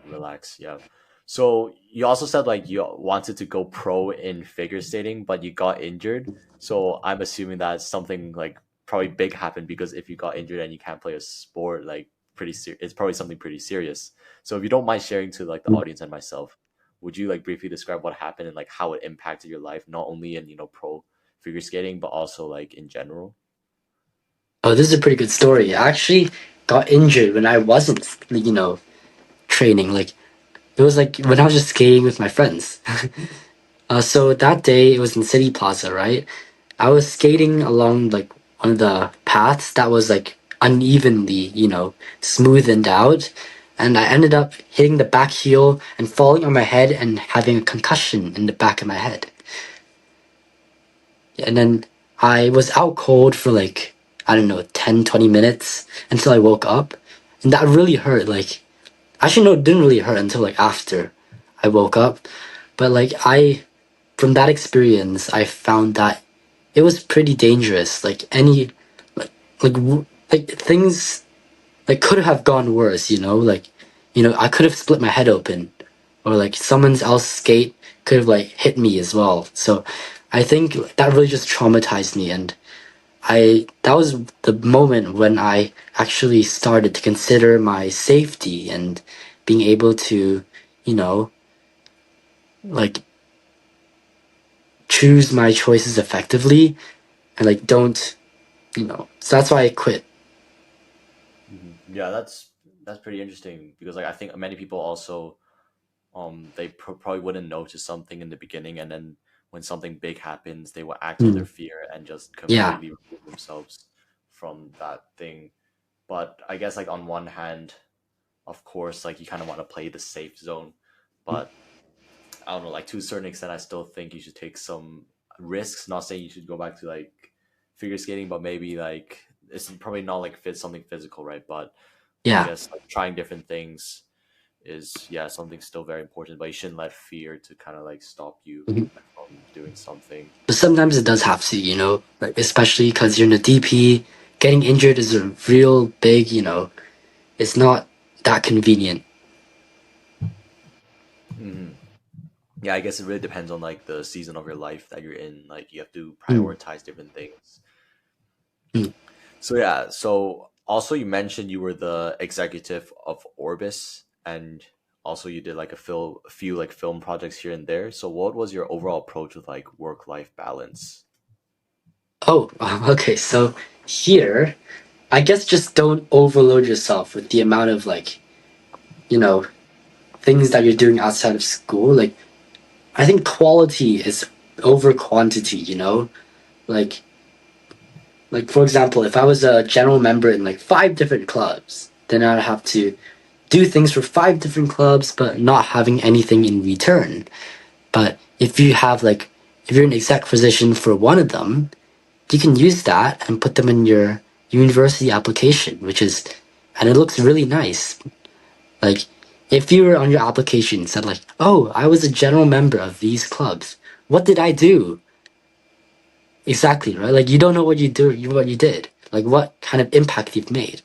A: relax. Yeah. So you also said like you wanted to go pro in figure skating, but you got injured. So I'm assuming that something like probably big happened because if you got injured and you can't play a sport, like it's probably something pretty serious. So if you don't mind sharing to like the audience and myself, would you like briefly describe what happened and like how it impacted your life, not only in pro figure skating, but also like in general?
B: Oh, this is a pretty good story. I actually got injured when I wasn't, training. Like it was like when I was just skating with my friends. So that day it was in City Plaza, right? I was skating along like one of the paths that was like unevenly, smoothened out, and I ended up hitting the back heel and falling on my head and having a concussion in the back of my head. And then I was out cold for like, I don't know, 10, 20 minutes until I woke up. And that really hurt. Like, actually, no, it didn't really hurt until like after I woke up. But like, from that experience, I found that it was pretty dangerous. Like, like things like could have gone worse, I could have split my head open, or like someone else's skate could have like hit me as well. So I think that really just traumatized me, and I that was the moment when I actually started to consider my safety and being able to, you know, like choose my choices effectively and like don't, So that's why I quit.
A: Yeah, that's pretty interesting because like I think many people also they probably wouldn't notice something in the beginning, and then when something big happens they will act on their
B: Mm,
A: fear and just
B: yeah.
A: completely remove themselves from that thing. But I guess like on one hand, of course, like you kind of want to play the safe zone, but I don't know, like to a certain extent I still think you should take some risks. Not saying you should go back to like figure skating, but maybe like it's probably not like fit something physical, right? But I
B: Yeah.
A: guess like trying different things is, yeah, something still very important, but you shouldn't let fear to kind of like stop you
B: Mhm.
A: from doing something.
B: But sometimes it does have to, like especially because you're in the DP, getting injured is a real big, it's not that convenient.
A: Hmm. Yeah, I guess it really depends on like the season of your life that you're in. Like you have to
B: Mm,
A: prioritize different things.
B: mm.
A: So yeah, so also you mentioned you were the executive of Orbis, and also you did like a few like film projects here and there. So what was your overall approach with like work life balance?
B: Oh, okay. So here, I guess just don't overload yourself with the amount of like, you know, things that you're doing outside of school. Like, I think quality is over quantity, Like, like for example, if I was a general member in like five different clubs, then I'd have to do things for five different clubs, but not having anything in return. But if you're an exec position for one of them, you can use that and put them in your university application, and it looks really nice. Like, if you were on your application said like, oh, I was a general member of these clubs. What did I do? Exactly, right? Like, you don't know what you did, like what kind of impact you've made.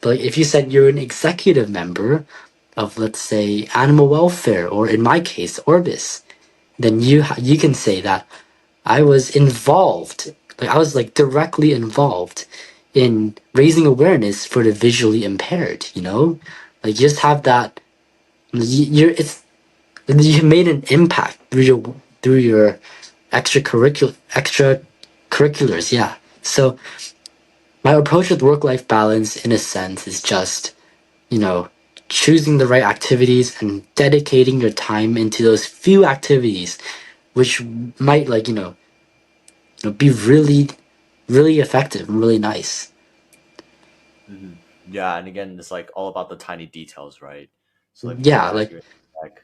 B: But like, if you said you're an executive member of, let's say, animal welfare, or in my case, Orbis, then you can say that I was involved, like I was like directly involved in raising awareness for the visually impaired, Like you just have that you're it's you made an impact through your extracurriculars, yeah. So my approach with work-life balance in a sense is just, you know, choosing the right activities and dedicating your time into those few activities which might like, be really, really effective and really nice.
A: Hmm. Yeah, and again, it's like all about the tiny details, right? So like for
B: Yeah,
A: you, as
B: like,
A: you're like,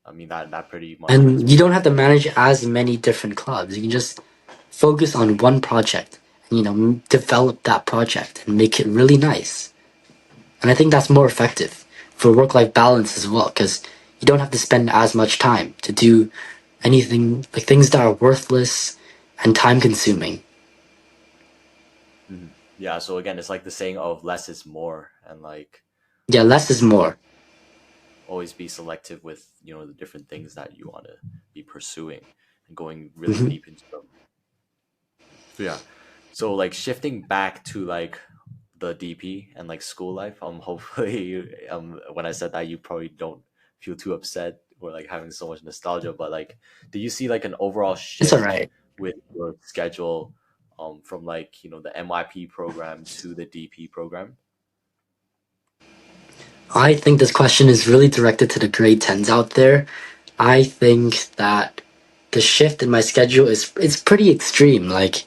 A: I mean that pretty much
B: and you
A: answers.
B: don't have to manage as many different clubs. You can just focus on one project and, develop that project and make it really nice. And I think that's more effective for work-life balance as well, because you don't have to spend as much time to do anything like things that are worthless and time-consuming.
A: Mhm. Yeah, so again, it's like the saying of less is more, and like
B: Yeah, less is more.
A: always be selective with the different things that you want to be pursuing and going really
B: Hmm.
A: deep into them. So yeah, so like shifting back to like the DP and like school life. Hopefully, when I said that, you probably don't feel too upset or like having so much nostalgia. But like, do you see like an overall
B: It's all
A: shift
B: right.
A: with your schedule? from like the MYP program to the DP program?
B: I think this question is really directed to the grade 10s out there. I think that the shift in my schedule is it's pretty extreme. Like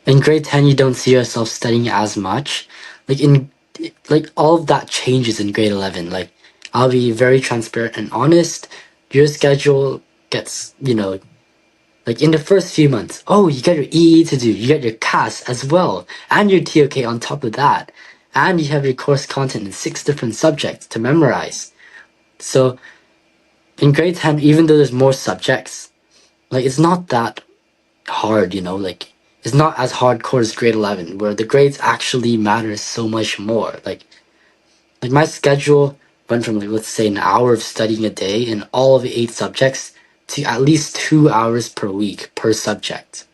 B: in grade 10 you don't see yourself studying as much. Like in like all of that changes in grade 11. Like I'll be very transparent and honest. Your schedule gets, like in the first few months, oh, you got your EE to do, you got your CAS as well, and your TOK on top of that. And you have your course content in 6 different subjects to memorize. So in grade 10, even though there's more subjects, like it's not that hard, like it's not as hardcore as grade 11, where the grades actually matter so much more. Like my schedule went from like let's say an hour of studying a day in all of the 8 subjects to at least 2 hours per week per subject.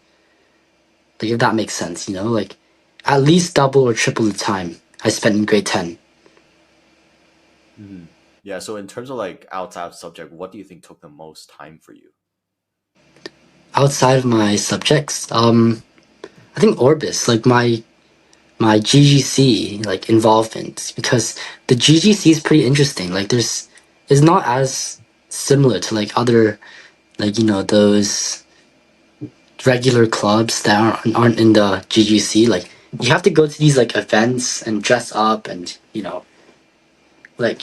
B: Like if that makes sense, like at least double or triple the time I spent in grade 10.
A: Hmm. Yeah. So in terms of like outside of subject, what do you think took the most time for you?
B: Outside of my subjects, I think Orbis, like my GGC like involvement, because the GGC is pretty interesting. Like there's it's not as similar to like other like those regular clubs that aren't in the GGC. Like you have to go to these like events and dress up and like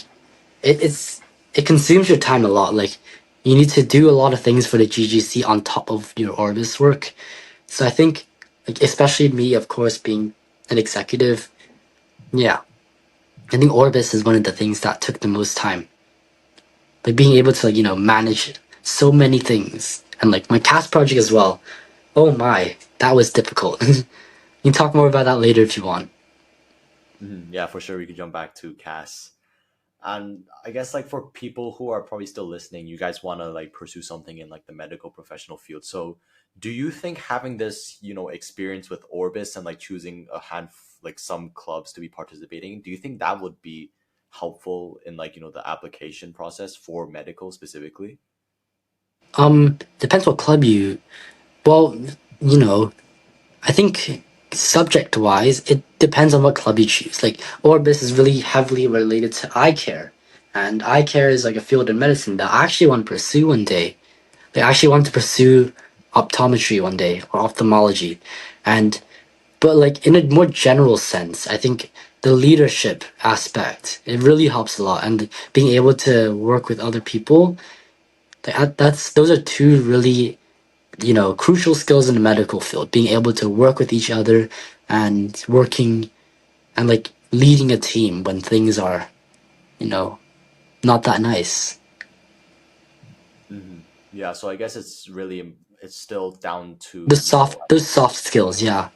B: it consumes your time a lot. Like you need to do a lot of things for the GGC on top of your Orbis work. So I think like especially me, of course, being an executive, yeah, I think Orbis is one of the things that took the most time. Like being able to like, manage so many things. And like my cast project as well. Oh my, that was difficult. You can talk more about that later if you want.
A: Yeah, for sure. We could jump back to Cass. And I guess like for people who are probably still listening, you guys want to like pursue something in like the medical professional field. So do you think having this, experience with Orbis and like choosing a hand like some clubs to be participating, do you think that would be helpful in like, the application process for medical specifically?
B: Depends what club you well, you know, I think subject wise, it depends on what club you choose. Like Orbis is really heavily related to eye care. And eye care is like a field in medicine that I actually want to pursue one day. Like I actually want to pursue optometry one day or ophthalmology. And but like in a more general sense, I think the leadership aspect, it really helps a lot. And being able to work with other people, that's those are two really crucial skills in the medical field, being able to work with each other and working and like leading a team when things are, you know, not that nice.
A: Hmm. Yeah, so I guess it's still down
B: The
A: to,
B: soft, those soft skills, yeah.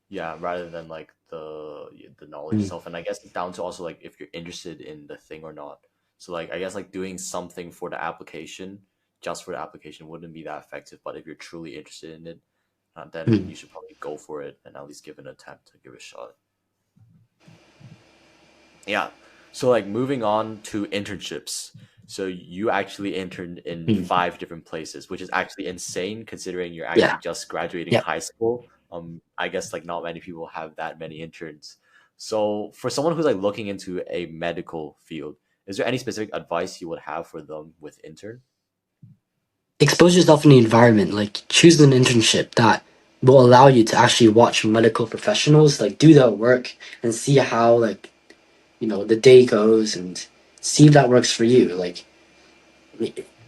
A: yeah, rather than like the knowledge
B: Mm.
A: itself. And I guess it's down to also like if you're interested in the thing or not. So like I guess like doing something for the application, just for the application, wouldn't be that effective. But if you're truly interested in it, then
B: Mm.
A: you should probably go for it and at least give it an attempt to give it a shot. Yeah. So like moving on to internships. So you actually interned in
B: Mm.
A: 5 different places, which is actually insane considering you're
B: Yeah,
A: actually just graduating
B: yeah.
A: high school. I guess like not many people have that many interns. So for someone who's like looking into a medical field, is there any specific advice you would have for them with intern?
B: Expose yourself in the environment. Like choose an internship that will allow you to actually watch medical professionals like do their work and see how like the day goes and see if that works for you. Like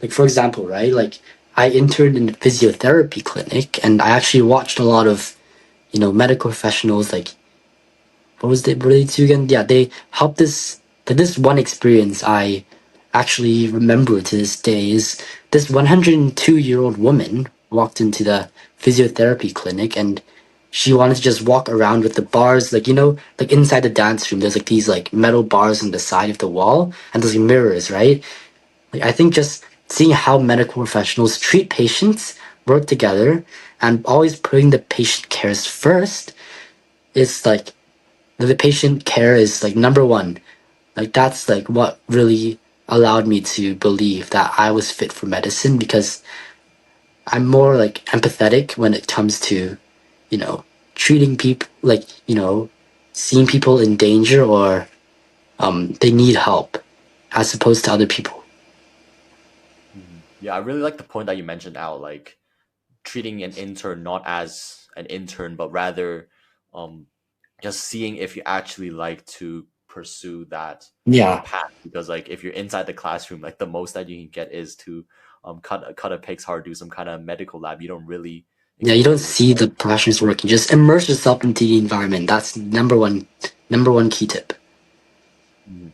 B: for example, right? Like I interned in a physiotherapy clinic and I actually watched a lot of, medical professionals like what did they do again? Yeah, they helped this like this one experience I actually remember to this day is this 102-year-old woman walked into the physiotherapy clinic and she wanted to just walk around with the bars, like like inside the dance room there's like these like metal bars on the side of the wall and there's like mirrors, right? Like I think just seeing how medical professionals treat patients, work together, and always putting the patient cares first is like the patient care is like number one. Like that's like what really allowed me to believe that I was fit for medicine because I'm more like empathetic when it comes to, you know, treating people like, seeing people in danger or they need help as opposed to other people.
A: Yeah, I really like the point that you mentioned out, like treating an intern not as an intern, but rather um, just seeing if you actually like to pursue that
B: Yeah.
A: path. Because like if you're inside the classroom, like the most that you can get is to cut a pig's heart, do some kind of medical lab. You don't really
B: Yeah, you don't
A: expose
B: see the
A: yourself.
B: professionals working. Just immerse yourself into the environment. That's number one key tip.
A: Mhm.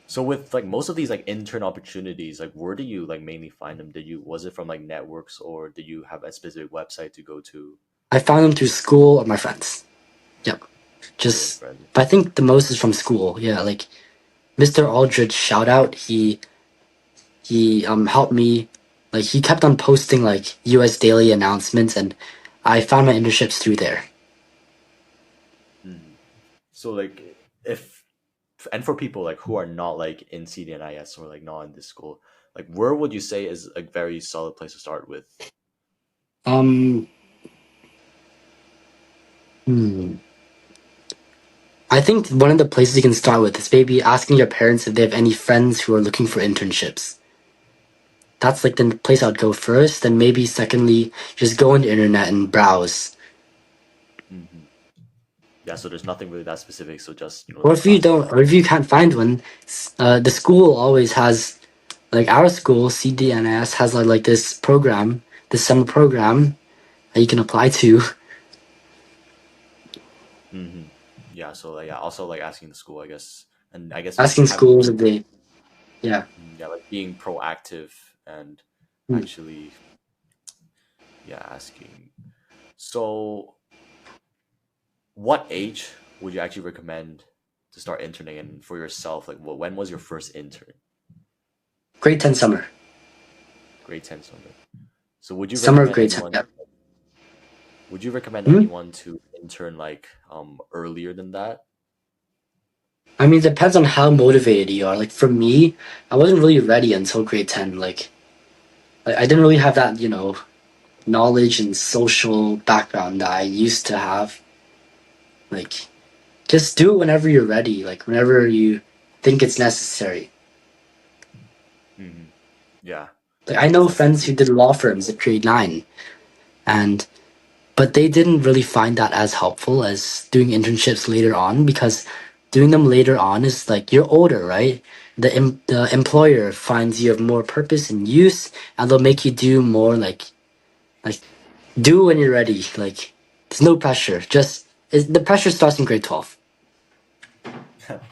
A: So with like most of these like intern opportunities, like where do you like mainly find them? Did you was it from like networks or did you have a specific website to go to
B: I found them through school or my friends. Yep.
A: school and
B: Just,
A: friends?
B: but I think the most is from school. Yeah, like Mr. Aldridge, shout out. He helped me. Like he kept on posting like U.S. daily announcements, and I found my internships through there.
A: Mhm. So like if and for people like who are not like in CDNIS or like not in this school, like where would you say is a very solid place to start with?
B: Um, hmm. I think one of the places you can start with is maybe asking your parents if they have any friends who are looking for internships. That's like the place I'd go first, and maybe secondly, just go on the internet and browse.
A: Hmm. Yeah, so there's nothing really that specific. So just
B: Or
A: the
B: if you
A: classic.
B: don't, or if you can't find one, the school always has, like our school, CDNS has like this program, this summer program that you can apply to.
A: Hmm. Yeah, so like yeah, also like asking the school, I guess, and I guess just
B: Asking
A: having
B: schools if they, yeah.
A: yeah, like being proactive and
B: Hmm.
A: actually yeah asking. So what age would you actually recommend to start interning and for yourself? Like, when was your first intern?
B: Grade 10 summer.
A: Grade 10 summer. So would you
B: Summer of
A: recommend
B: grade 10,
A: anyone
B: yeah. Hmm?
A: to intern like earlier than that?
B: I mean, it depends on how motivated you are. Like for me, I wasn't really ready until grade 10. Like I didn't really have that, knowledge and social background that I used to have. Like, just do it whenever you're ready, like whenever you think it's necessary.
A: Hmm. Yeah,
B: Like I
A: I guess
B: know
A: that's the
B: friends
A: key.
B: who did law firms at grade 9, and but they didn't really find that as helpful as doing internships later on because doing them later on is like you're older, right? The employer finds you have more purpose and use, and they'll make you do more like do when you're ready. Like there's no pressure. The pressure starts in grade 12.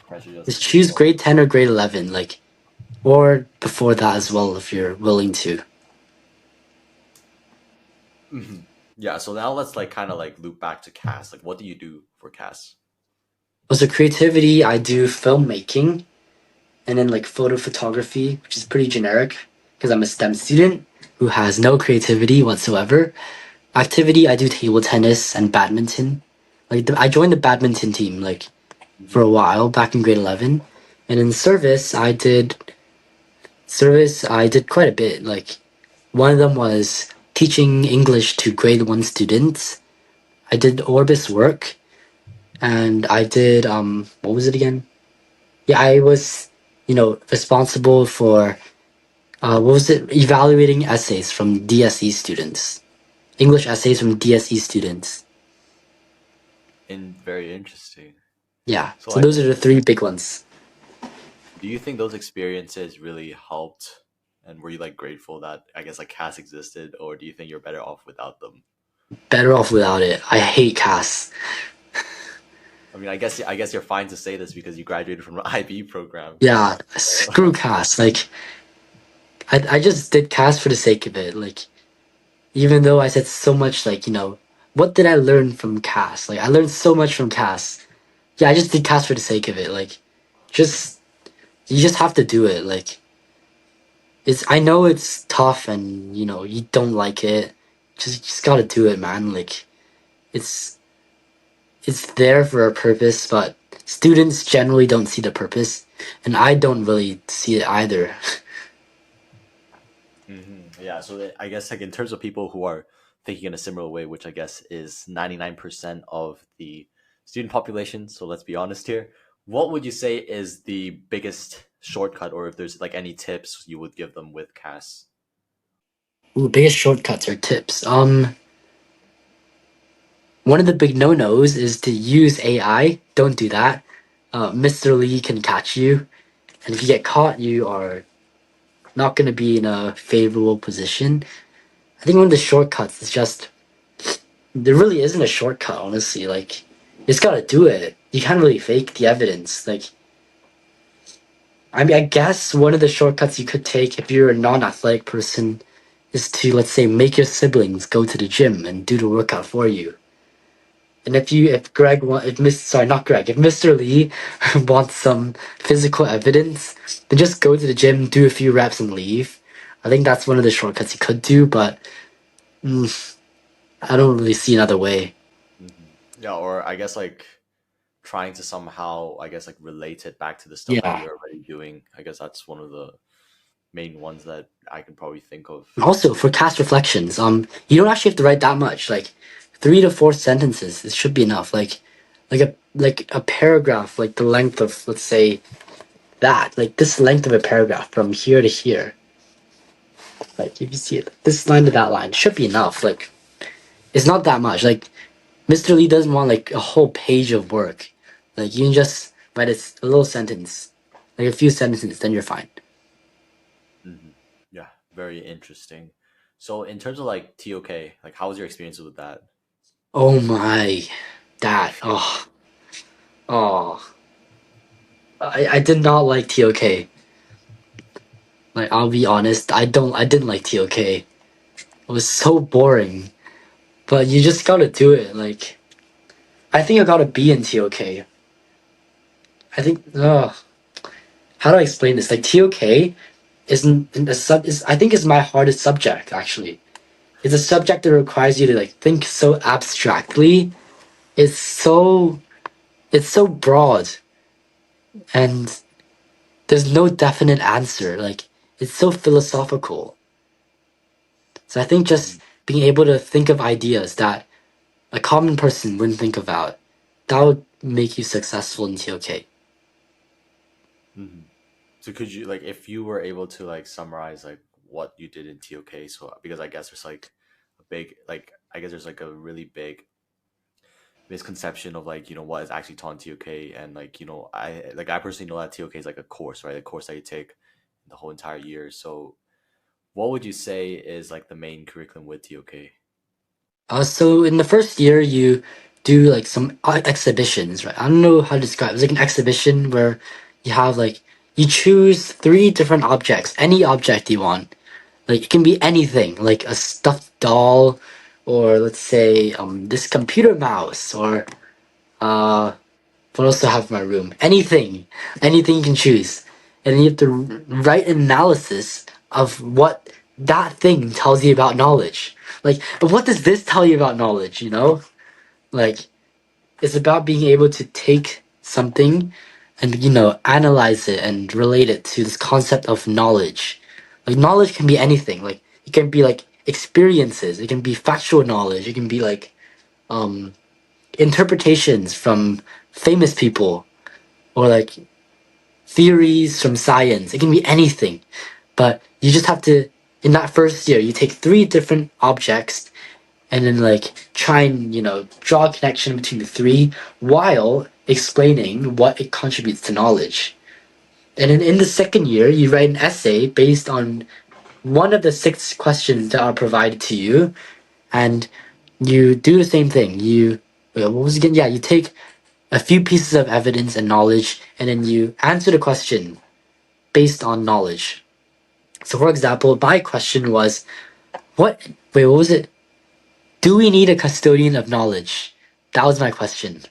A: Pressure just
B: Just
A: in grade
B: choose
A: 12.
B: grade 10 or grade 11, like or before that as well if you're willing to.
A: Hmm. Yeah, so now let's like kind of like loop back to CAS. Like, what do you do for CAS?
B: Also creativity, I do filmmaking and then like photo photography, which is pretty generic because I'm a STEM student who has no creativity whatsoever. Activity, I do table tennis and badminton. I joined the badminton team like for
A: Hmm.
B: a while back in grade 11, and in service I did quite a bit. Like one of them was teaching English to grade 1 students. I did Orbis work, and I did what was it again? Yeah, I was responsible for what was it? Evaluating essays from DSE students, English essays from DSE students.
A: And very interesting.
B: Yeah,
A: So,
B: so
A: like,
B: those are the three big ones.
A: do you think those experiences really helped? And were you like grateful that I guess like CAS existed, or do you think you're better off without them?
B: Better off without it. I hate CAS.
A: I mean, I guess you're fine to say this because you graduated from an IB program.
B: Yeah,
A: So,
B: screw CAS. Like, I just did CAS for the sake of it. Like, even though I said so much, like, what did I learn from CAS? Like, I learned so much from CAS. Yeah, I just did CAS for the sake of it. Like, just, you just have to do it. Like, I know it's tough and, you don't like it. Just gotta do it, man. Like, it's, it's there for a purpose, but students generally don't see the purpose, and I don't really see it either.
A: yeah. So I guess like in terms of people who are thinking in a similar way, which I guess is 99% of the student population. So let's be honest here. What would you say is the biggest shortcut, or if there's like any tips you would give them with CAS?
B: Ooh, biggest shortcuts or tips. One of the big no-nos is to use AI. Don't do that. Mr. Lee can catch you, and if you get caught, you are not going to be in a favorable position. I think one of the shortcuts is just there really isn't a shortcut, honestly. Like, you just gotta do it. You can't really fake the evidence. Like, I mean, I guess one of the shortcuts you could take if you're a non-athletic person is to, let's say, make your siblings go to the gym and do the workout for you. And if Greg want, if Miss, sorry, not Greg, if Mr. Lee wants some physical evidence, then just go to the gym, do a few reps, and leave. I think that's one of the shortcuts you could do, but I don't really see another way.
A: Yeah, or I guess like trying to somehow, I guess, like relate it back to the stuff that
B: Yeah.
A: you're already doing. I guess that's one of the main ones that I can probably think of.
B: Also, for cast reflections, you don't actually have to write that much. Like 3 to 4 sentences, it should be enough. Like a paragraph, like the length of, let's say, that, like this length of a paragraph from here to here. Like if you see it, this line to that line should be enough. Like it's not that much. Like Mr. Lee doesn't want like a whole page of work. Like you can just write a little sentence, like a few sentences, then you're fine.
A: Yeah, very interesting. So in terms of like TOK, like how was your experience with that?
B: Oh my, that oh. I did not like TOK. Like I'll be honest, I didn't like TOK. It was so boring. But you just gotta do it. Like I think I got a B in TOK. I think how do I explain this? Like TOK isn't a sub is I think is my hardest subject actually. It's a subject that requires you to like think so abstractly. It's so it's so broad and there's no definite answer. Like it's so philosophical. So I think just being able to think of ideas that a common person wouldn't think about, that would make you successful in TOK.
A: Mm-hmm. So could you like if you were able to like summarize like what you did in TOK? So because I guess there's like a big like I guess there's like a really big misconception of like what is actually taught in TOK, and like I personally know that TOK is like a course, right? A course that you take the whole entire year. So what would you say is like the main curriculum with TOK?
B: So in the first year, you do like some exhibitions, right? I don't know how to describe it. It's like an exhibition where you have like, you choose 3 different objects, any object you want. Like it can be anything, like a stuffed doll, or let's say this computer mouse, or uh, what else do I have in my room? Anything you can choose, and then you have to write an analysis of what that thing tells you about knowledge. Like, but what does this tell you about knowledge? Like it's about being able to take something and analyze it and relate it to this concept of knowledge. Like knowledge can be anything. Like it can be like experiences. It can be factual knowledge. It can be like um interpretations from famous people, or like theories from science. It can be anything. But you just have to, in that first year, you take 3 different objects and then like try and, draw a connection between the 3 while explaining what it contributes to knowledge. And then in the second year, you write an essay based on one of the 6 questions that are provided to you, and you do the same thing. What was it again? Yeah, you take a few pieces of evidence and knowledge, and then you answer the question based on knowledge. So, for example, my question was, what was it? Do we need a custodian of knowledge? That was my question.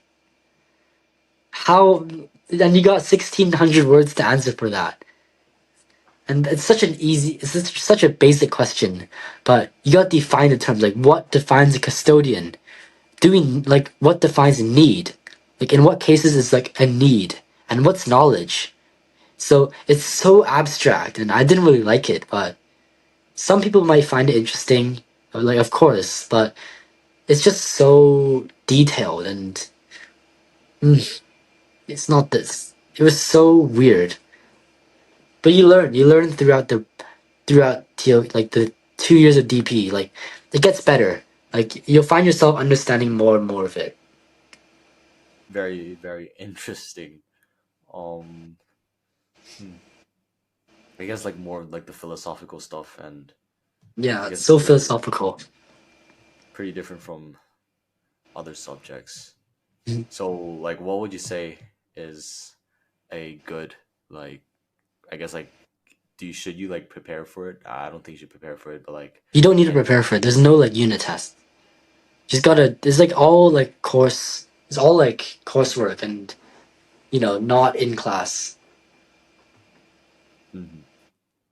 B: How, and you got 1,600 words to answer for that. And it's such a basic question, but you got to define the terms, like what defines a custodian? What defines a need? Like in what cases is like a need? And what's knowledge? So it's so abstract and I didn't really like it, but some people might find it interesting. like of course, but it's just so detailed and mm, it's not this. It was so weird. But you learn throughout like the 2 years of DP. Like it gets better. Like you'll find yourself understanding more and more of it.
A: Very, very interesting. Um, hmm. I guess like more like the philosophical stuff, and
B: Yeah,
A: I
B: it's
A: guess
B: so
A: pretty
B: philosophical.
A: pretty different from other subjects.
B: Mhm.
A: So, like, what would you say is a good like? I guess like, should you like prepare for it? I don't think you should prepare for it, but like,
B: You don't need to
A: can
B: prepare for it. There's no like unit test. Just gotta. It's like all like course. It's all like coursework and not in class.
A: Mhm.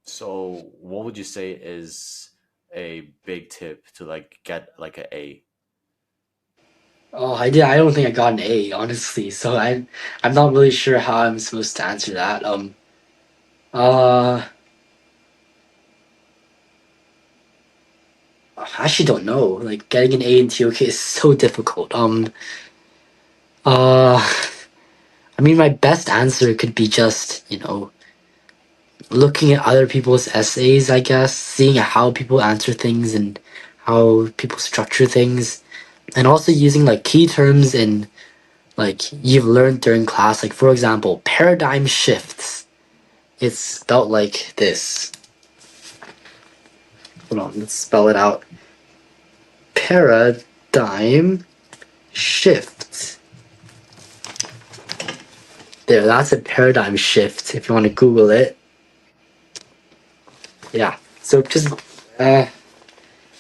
A: So, what would you say is a big tip to like get like a A?
B: Oh, I did. I don't think I got an A, honestly. So I'm not really sure how I'm supposed to answer that. Uh, I actually don't know. Like getting an A in TOK is so difficult. Uh, I mean, my best answer could be just looking at other people's essays. I guess seeing how people answer things and how people structure things, and also using like key terms in like you've learned during class. Like for example, paradigm shifts. It's spelled like this. Hold on, let's spell it out. Paradigm shift. There, that's a paradigm shift if you want to Google it. Yeah. So uh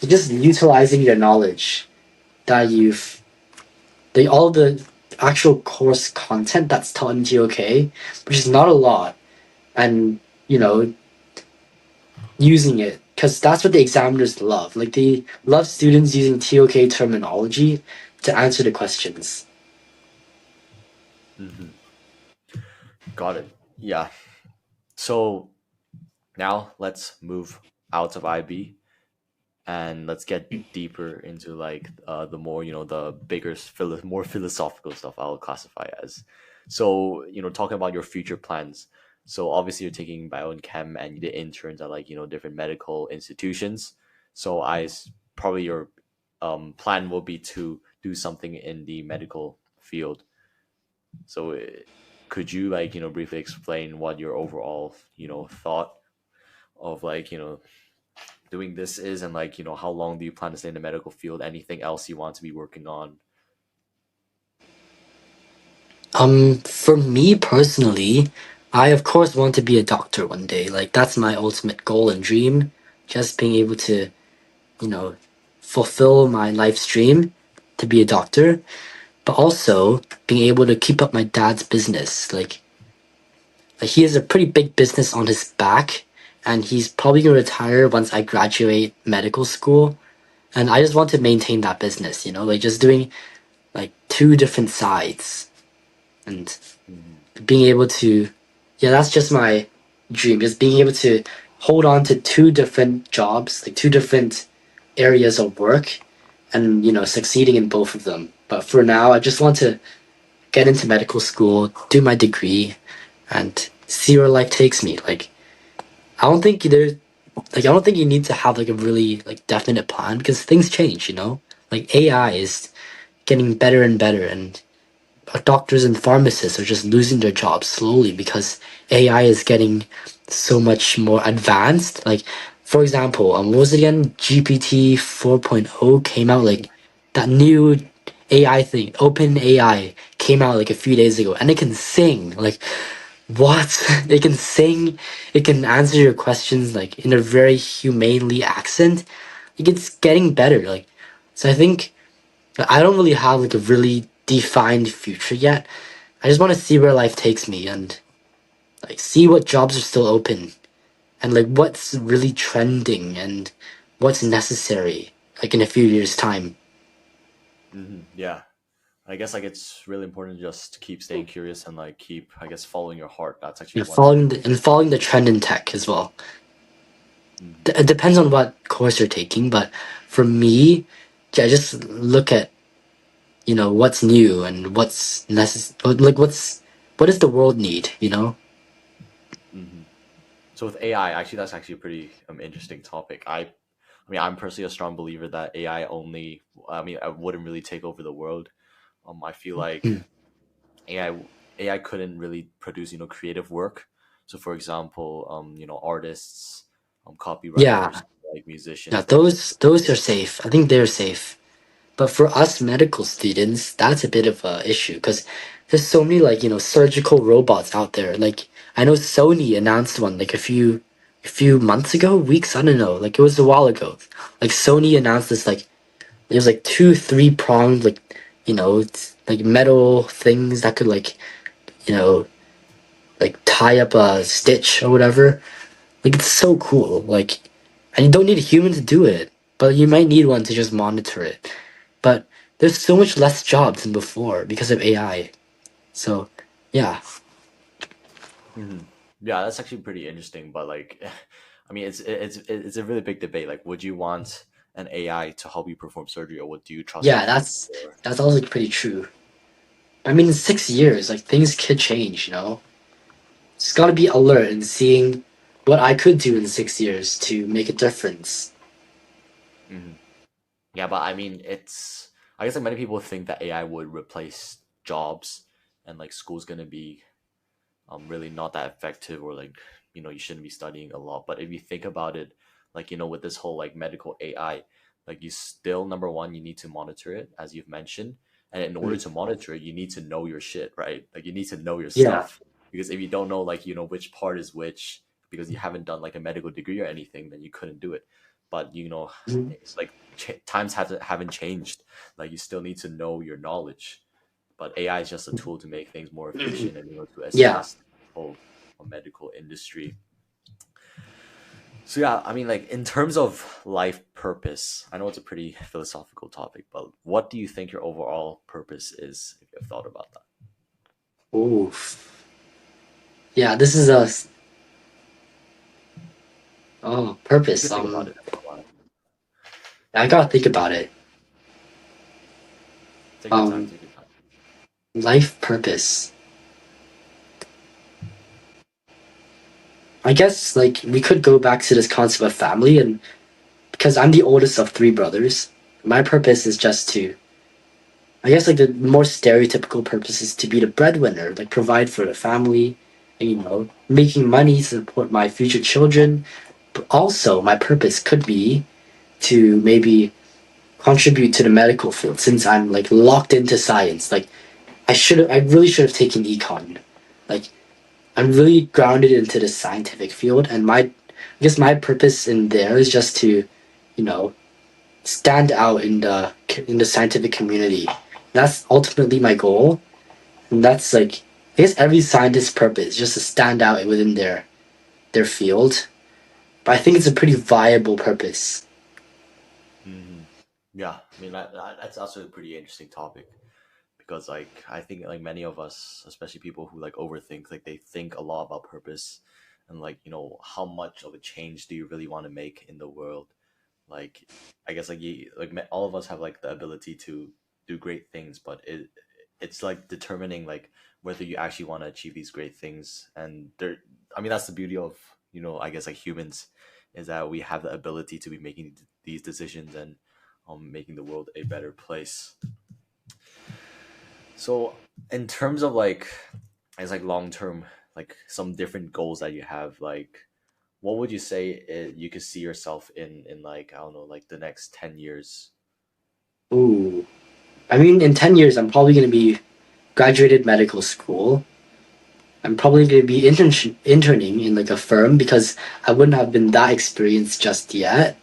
B: just utilizing your knowledge that all the actual course content that's taught in TOK, which is not a lot, and you know, using it because that's what the examiners love. Like they love students using TOK terminology to answer the questions.
A: Hmm. Got it. Yeah. So now let's move out of IB and let's get deeper into like the more the bigger more philosophical stuff I'll classify as. So talking about your future plans. So obviously you're taking bio and chem and you did interns at like different medical institutions. So probably your plan will be to do something in the medical field. So could you like briefly explain what your overall thought of like doing this is, and like how long do you plan to stay in the medical field, anything else you want to be working on?
B: For me personally, I of course want to be a doctor one day. Like that's my ultimate goal and dream. Just being able to, you know, fulfill my life's dream to be a doctor, but also being able to keep up my dad's business. Like he has a pretty big business on his back, and he's probably gonna retire once I graduate medical school. And I just want to maintain that business, like just doing like two different sides and
A: Mhm.
B: being able to, yeah, that's just my dream, just being able to hold on to two different jobs, like two different areas of work, and succeeding in both of them. But for now I just want to get into medical school, do my degree, and see where life takes me. Like I don't think there like I don't think you need to have like a really like definite plan because things change. Like AI is getting better and better, and doctors and pharmacists are just losing their jobs slowly because AI is getting so much more advanced. Like, for example, what was it again? GPT 4.0 came out, like that new AI thing, Open AI came out like a few days ago, and it can sing. Like, what? It can sing, it can answer your questions like in a very humanely accent. Like, it's getting better. Like, so I think I don't really have like a really defined future yet. I just want to see where life takes me and like see what jobs are still open and like what's really trending and what's necessary like in a few years time.
A: Yeah, I guess like it's really important to just keep staying curious and like keep, I guess, following your heart. That's actually one thing.
B: Following the trend in tech as well.
A: Mm-hmm.
B: It depends on what course you're taking, but for me, yeah, just look at what's new and what's necessary. Like what does the world need?
A: Mm-hmm. So with AI, actually, that's actually a pretty interesting topic. I mean, I'm personally a strong believer that AI only. I mean, I wouldn't really take over the world. I feel like
B: Mm.
A: AI couldn't really produce creative work. So for example, artists,
B: Yeah,
A: copywriters, like
B: yeah,
A: musicians, they can.
B: those are safe. I think they're safe. But for us medical students, that's a bit of a issue because there's so many like surgical robots out there. Like I know Sony announced one like a few months ago, weeks, I don't know. Like it was a while ago. Like Sony announced this like there's like two, three pronged like it's like metal things that could like you know like tie up a stitch or whatever. Like it's so cool. Like and you don't need a human to do it, but you might need one to just monitor it. But there's so much less jobs than before because of AI. So, yeah.
A: Mhm. Yeah, that's actually pretty interesting. But like, I mean, it's a really big debate. Like, would you want an AI to help you perform surgery, or would you trust a
B: Yeah,
A: human?
B: that's
A: Or
B: that's also pretty true. I mean, in 6 years, like things could change. Just gotta be alert and seeing what I could do in 6 years to make a difference.
A: Mhm. Yeah, but I mean, I guess like many people think that AI would replace jobs, and like school's gonna be really not that effective, or like you shouldn't be studying a lot. But if you think about it, like with this whole like medical AI, like you still, number one, you need to monitor it, as you've mentioned, and in order
B: Mm.
A: to monitor it, you need to know your shit, right? Like you need to know your
B: Yeah.
A: stuff, because if you don't know like which part is which, because you haven't done like a medical degree or anything, then you couldn't do it. But
B: Mhm.
A: it's like times haven't changed. Like you still need to know your knowledge, but AI is just a tool to make things more efficient and to
B: Yeah.
A: assist the whole medical industry. So yeah, I mean, like in terms of life purpose, I know it's a pretty philosophical topic, but what do you think your overall purpose is? If you've thought about that,
B: Oof. Yeah, this is a
A: you
B: purpose.
A: could think about it if you want.
B: I gotta think about it.
A: Take your time.
B: Um,
A: Take your time.
B: life purpose. I guess like we could go back to this concept of family, and because I'm the oldest of three brothers, my purpose is just to, I guess, like the more stereotypical purpose is to be the breadwinner, like provide for the family, and, making money to support my future children. But also, my purpose could be to maybe contribute to the medical field since I'm like locked into science. Like I really should have taken econ. Like I'm really grounded into the scientific field, and I guess my purpose in there is just to, you know, stand out in the scientific community. That's ultimately my goal, and that's like I guess every scientist's purpose, just to stand out within their field. But I think it's a pretty viable purpose.
A: Hmm. Yeah, I mean that's also a pretty interesting topic, because like I think like many of us, especially people who like overthink, like they think a lot about purpose, and like how much of a change do you really want to make in the world. Like I guess like all of us have like the ability to do great things, but it's like determining like whether you actually want to achieve these great things. And there, I mean, that's the beauty of I guess like humans, is that we have the ability to be making these decisions, and making the world a better place. So in terms of like, as like long term, like some different goals that you have, like what would you say you could see yourself in like, I don't know, like the next 10 years?
B: Ooh, I mean, in 10 years, I'm probably gonna be graduated medical school. I'm probably gonna be interning in like a firm because I wouldn't have been that experienced just yet.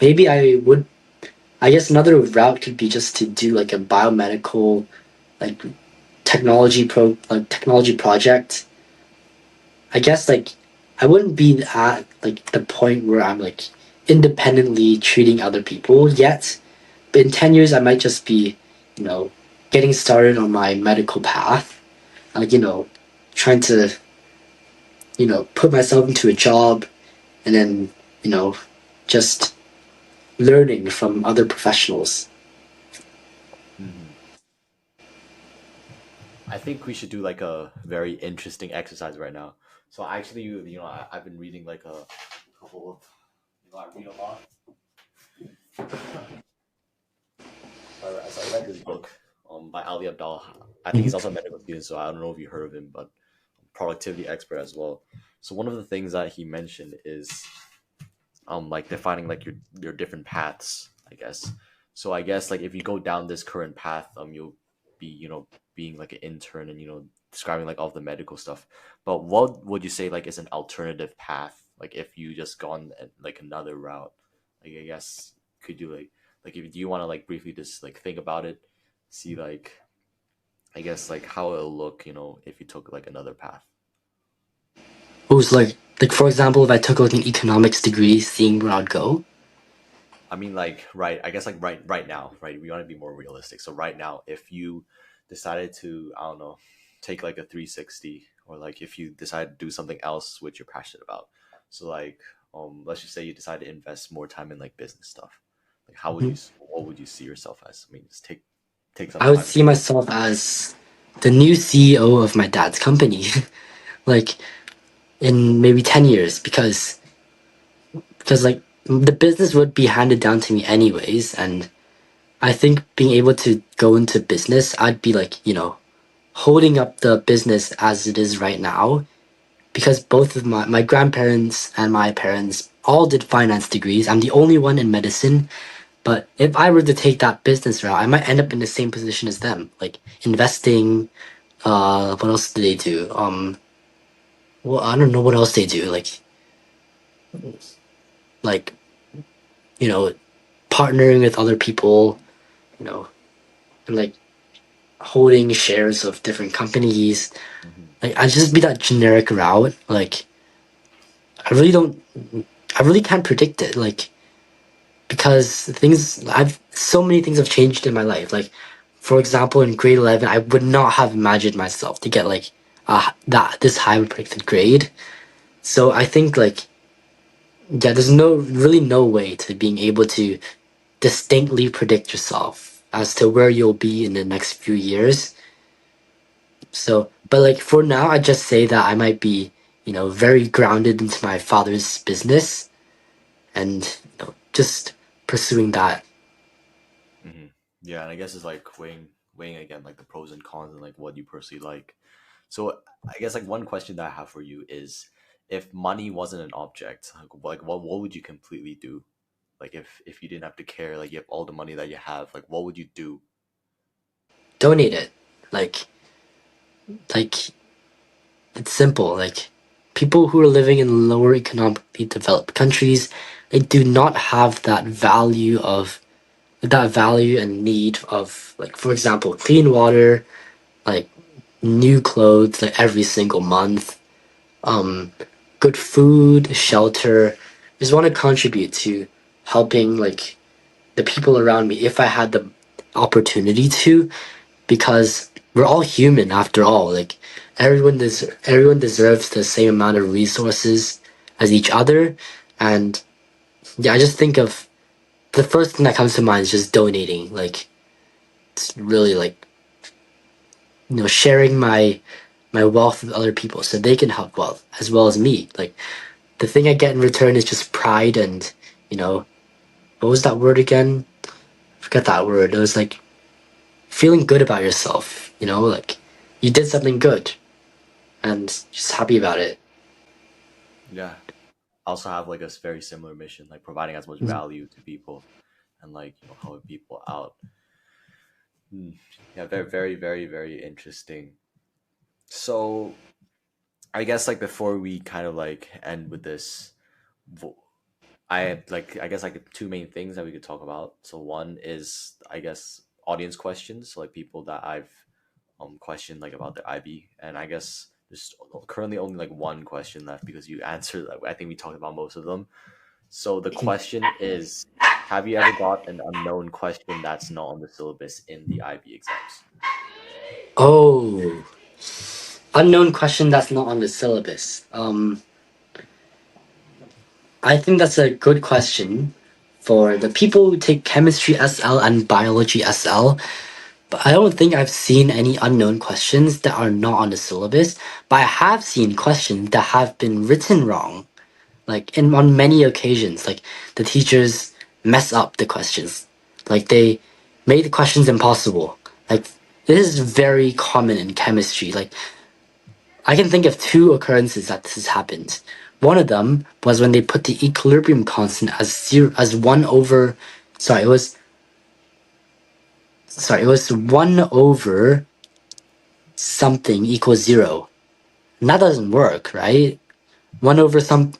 B: Maybe I would. I guess another route could be just to do like a biomedical like technology project. I guess like I wouldn't be at like the point where I'm like independently treating other people yet. But in 10 years I might just be, you know, getting started on my medical path. Like, trying to, put myself into a job and then you know, just learning from other professionals.
A: Hmm. I think we should do like a very interesting exercise right now. So actually, I've been reading like a couple of, I read a lot. So I read this book by Ali Abdal. I think he's
B: Mhm.
A: also a medical student, so I don't know if you heard of him, but productivity expert as well. So one of the things that he mentioned is like defining like your different paths, I guess. So I guess like if you go down this current path, you'll be, being like an intern and, describing like all the medical stuff. But what would you say like is an alternative path? Like if you just gone like another route, like I guess could you like if do you want to like briefly just like think about it, see like I guess like how it'll look, if you took like another path.
B: Who's like for example, if I took like an economics degree, seeing where I'd go.
A: I mean, like, right. I guess, like, right now, right. We want to be more realistic. So, right now, if you decided to, I don't know, take like a 360, or like if you decide to do something else which you're passionate about. So, like, let's just say you decide to invest more time in like business stuff. Like,
B: Mhm.
A: what would you see yourself as? I mean, just take some
B: I would
A: time.
B: see myself as the new CEO of my dad's company, like in maybe 10 years, because like the business would be handed down to me anyways, and I think being able to go into business, I'd be like, holding up the business as it is right now, because both of my grandparents and my parents all did finance degrees. I'm the only one in medicine, but if I were to take that business route, I might end up in the same position as them, like investing. What else do they do? Well, I don't know what else they do. Like you know, partnering with other people, you know, and like holding shares of different companies.
A: Hmm.
B: Like I just be that generic route. Like I really don't. I really can't predict it. Like because things I've so many things have changed in my life. Like for example, in grade 11, I would not have imagined myself to get like that this high of a predicted grade. So I think like yeah, there's no way to being able to distinctly predict yourself as to where you'll be in the next few years. So, but like for now, I just say that I might be, very grounded into my father's business and just pursuing that.
A: Hmm. Yeah, and I guess it's like weighing again like the pros and cons and like what you personally like. So I guess like one question that I have for you is if money wasn't an object, like what would you completely do? Like if you didn't have to care, like you have all the money that you have, like what would you do?
B: Donate it. Like, like it's simple. Like people who are living in lower economically developed countries, they do not have that value and need of like, for example, clean water, like new clothes like every single month, um, good food, shelter. Just want to contribute to helping like the people around me if I had the opportunity to, because we're all human after all. Like everyone deserves the same amount of resources as each other, and yeah, I just think of the first thing that comes to mind is just donating. Like it's really like sharing my wealth with other people so they can help wealth as well as me. Like the thing I get in return is just pride and you know what was that word again? Forget that word. It was like feeling good about yourself. Like you did something good and just happy about it.
A: Yeah. I also have like a very similar mission, like providing as much
B: Mhm.
A: value to people and like, helping people out. Hmm. Yeah, very, very, very, very interesting. So I guess like before we kind of like end with this, vo- I guess like two main things that we could talk about. So one is I guess audience questions, so like people that I've questioned like about their IB, and I guess there's currently only like one question left because you answered. Like, I think we talked about most of them. So the question is, have you ever got an unknown question that's not on the syllabus in the IB exams?
B: Oh, unknown question that's not on the syllabus. I think that's a good question for the people who take chemistry SL and biology SL. But I don't think I've seen any unknown questions that are not on the syllabus. But I have seen questions that have been written wrong, like in on many occasions. Like the teachers mess up the questions, like they made the questions impossible. Like this is very common in chemistry. Like I can think of two occurrences that this has happened. One of them was when they put the equilibrium constant as zero, as one over. Sorry, it was. Sorry, it was one over something equals zero. And that doesn't work, right? One over some.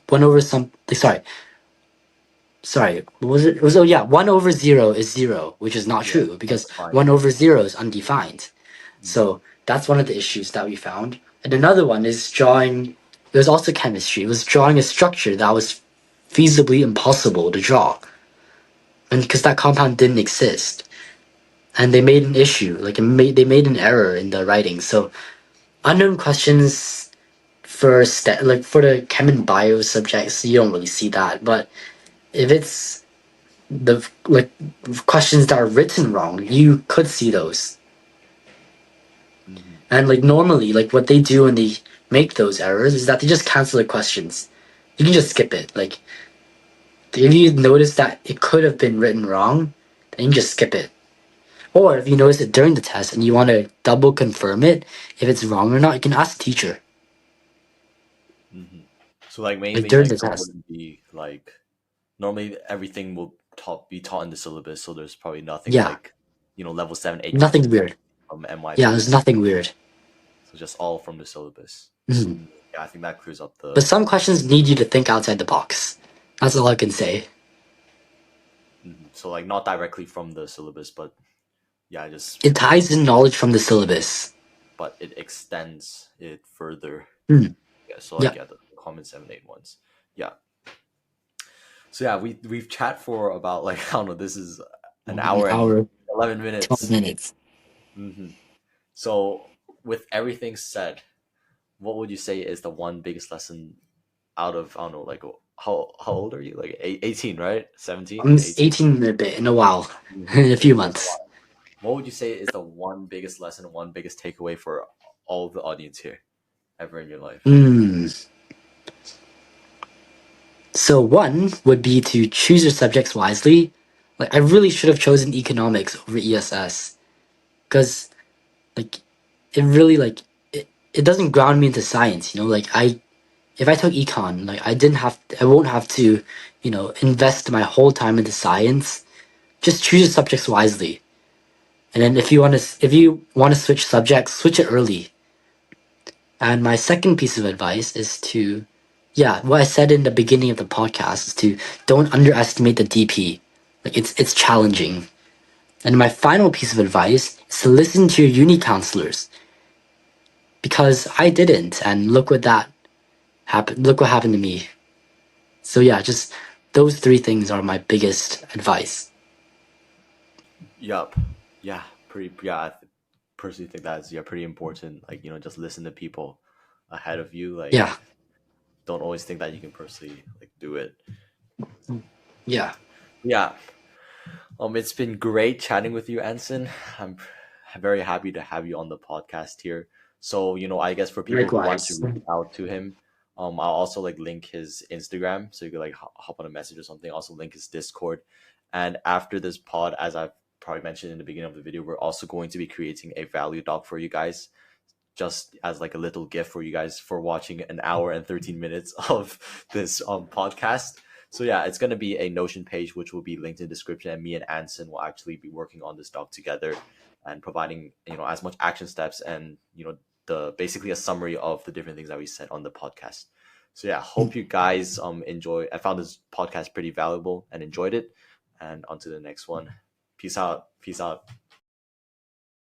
B: Sorry, what was it? It was, oh yeah, one over zero is zero, which is not
A: Yeah,
B: true because
A: fine.
B: one over zero is undefined.
A: Mhm.
B: So that's one of the issues that we found. And another one is drawing. It was also chemistry. It was drawing a structure that was feasibly impossible to draw, and because that compound didn't exist, and they made an issue, like they made an error in the writing. So unknown questions for like for the chem and bio subjects, you don't really see that. But if it's the like questions that are written wrong, you could see those.
A: Mhm.
B: And like normally, like what they do when they make those errors is that they just cancel the questions. You can just skip it. Like if you notice that it could have been written wrong, then you can just skip it. Or if you notice it during the test and you want to double confirm it, if it's wrong or not, you can ask the teacher.
A: Mhm. So like
B: Like
A: mainly
B: during
A: like
B: the
A: there
B: test.
A: wouldn't be like normally everything will be taught in the syllabus, so there's probably nothing
B: Yeah,
A: like level 7, 8
B: nothing
A: questions
B: weird.
A: from
B: Yeah, there's
A: MYP.
B: nothing weird.
A: So just all from the syllabus.
B: Mhm.
A: Yeah, I think that clears up
B: But
A: the.
B: some questions need you to think outside the box. That's all I can say.
A: So like not directly from the syllabus, but yeah, just
B: It ties in knowledge from the syllabus.
A: but it extends it further.
B: Mm.
A: Yeah, so like
B: Yeah,
A: yeah, the common 7, 8 ones. Yeah. So yeah, we've chat for about like I don't know. This is an
B: an
A: hour and
B: hour, 12
A: 11 minutes.
B: minutes.
A: So with everything said, what would you say is the one biggest lesson out of I don't know like how old are you? Like 18, right? 17,
B: I'm
A: 18.
B: 18 in a bit, in a while, in a few months.
A: What would you say is the one biggest lesson, one biggest takeaway for all the audience here ever in your life?
B: Mm. So one would be to choose your subjects wisely. Like I really should have chosen economics over ESS because like it really like it doesn't ground me into science. Like I if I took econ, like I won't have to invest my whole time into science. Just choose your subjects wisely. And then if you want to switch subjects, switch it early. And my second piece of advice is to, yeah, what I said in the beginning of the podcast is to don't underestimate the DP. Like it's challenging. And my final piece of advice is to listen to your uni counselors because I didn't, and look what that happened. Look what happened to me. So yeah, just those three things are my biggest advice.
A: Yup. Yeah, pretty. Yeah, personally think that's yeah pretty important. Like just listen to people ahead of you. Like
B: Yeah,
A: don't always think that you can personally like do it.
B: yeah.
A: Yeah. It's been great chatting with you, Anson. I'm very happy to have you on the podcast here. So, I guess for people who want to
B: Likewise.
A: reach out to him, I'll also like link his Instagram so you could like hop on a message or something. Also link his Discord. And after this pod, as I've probably mentioned in the beginning of the video, we're also going to be creating a value doc for you guys, just as like a little gift for you guys for watching an hour and 13 minutes of this podcast. So yeah, it's going to be a Notion page which will be linked in the description, and me and Anson will actually be working on this doc together and providing as much action steps and the basically a summary of the different things that we said on the podcast. So yeah, hope you guys enjoy. I found this podcast pretty valuable and enjoyed it. And on to the next one. Peace out. Peace out.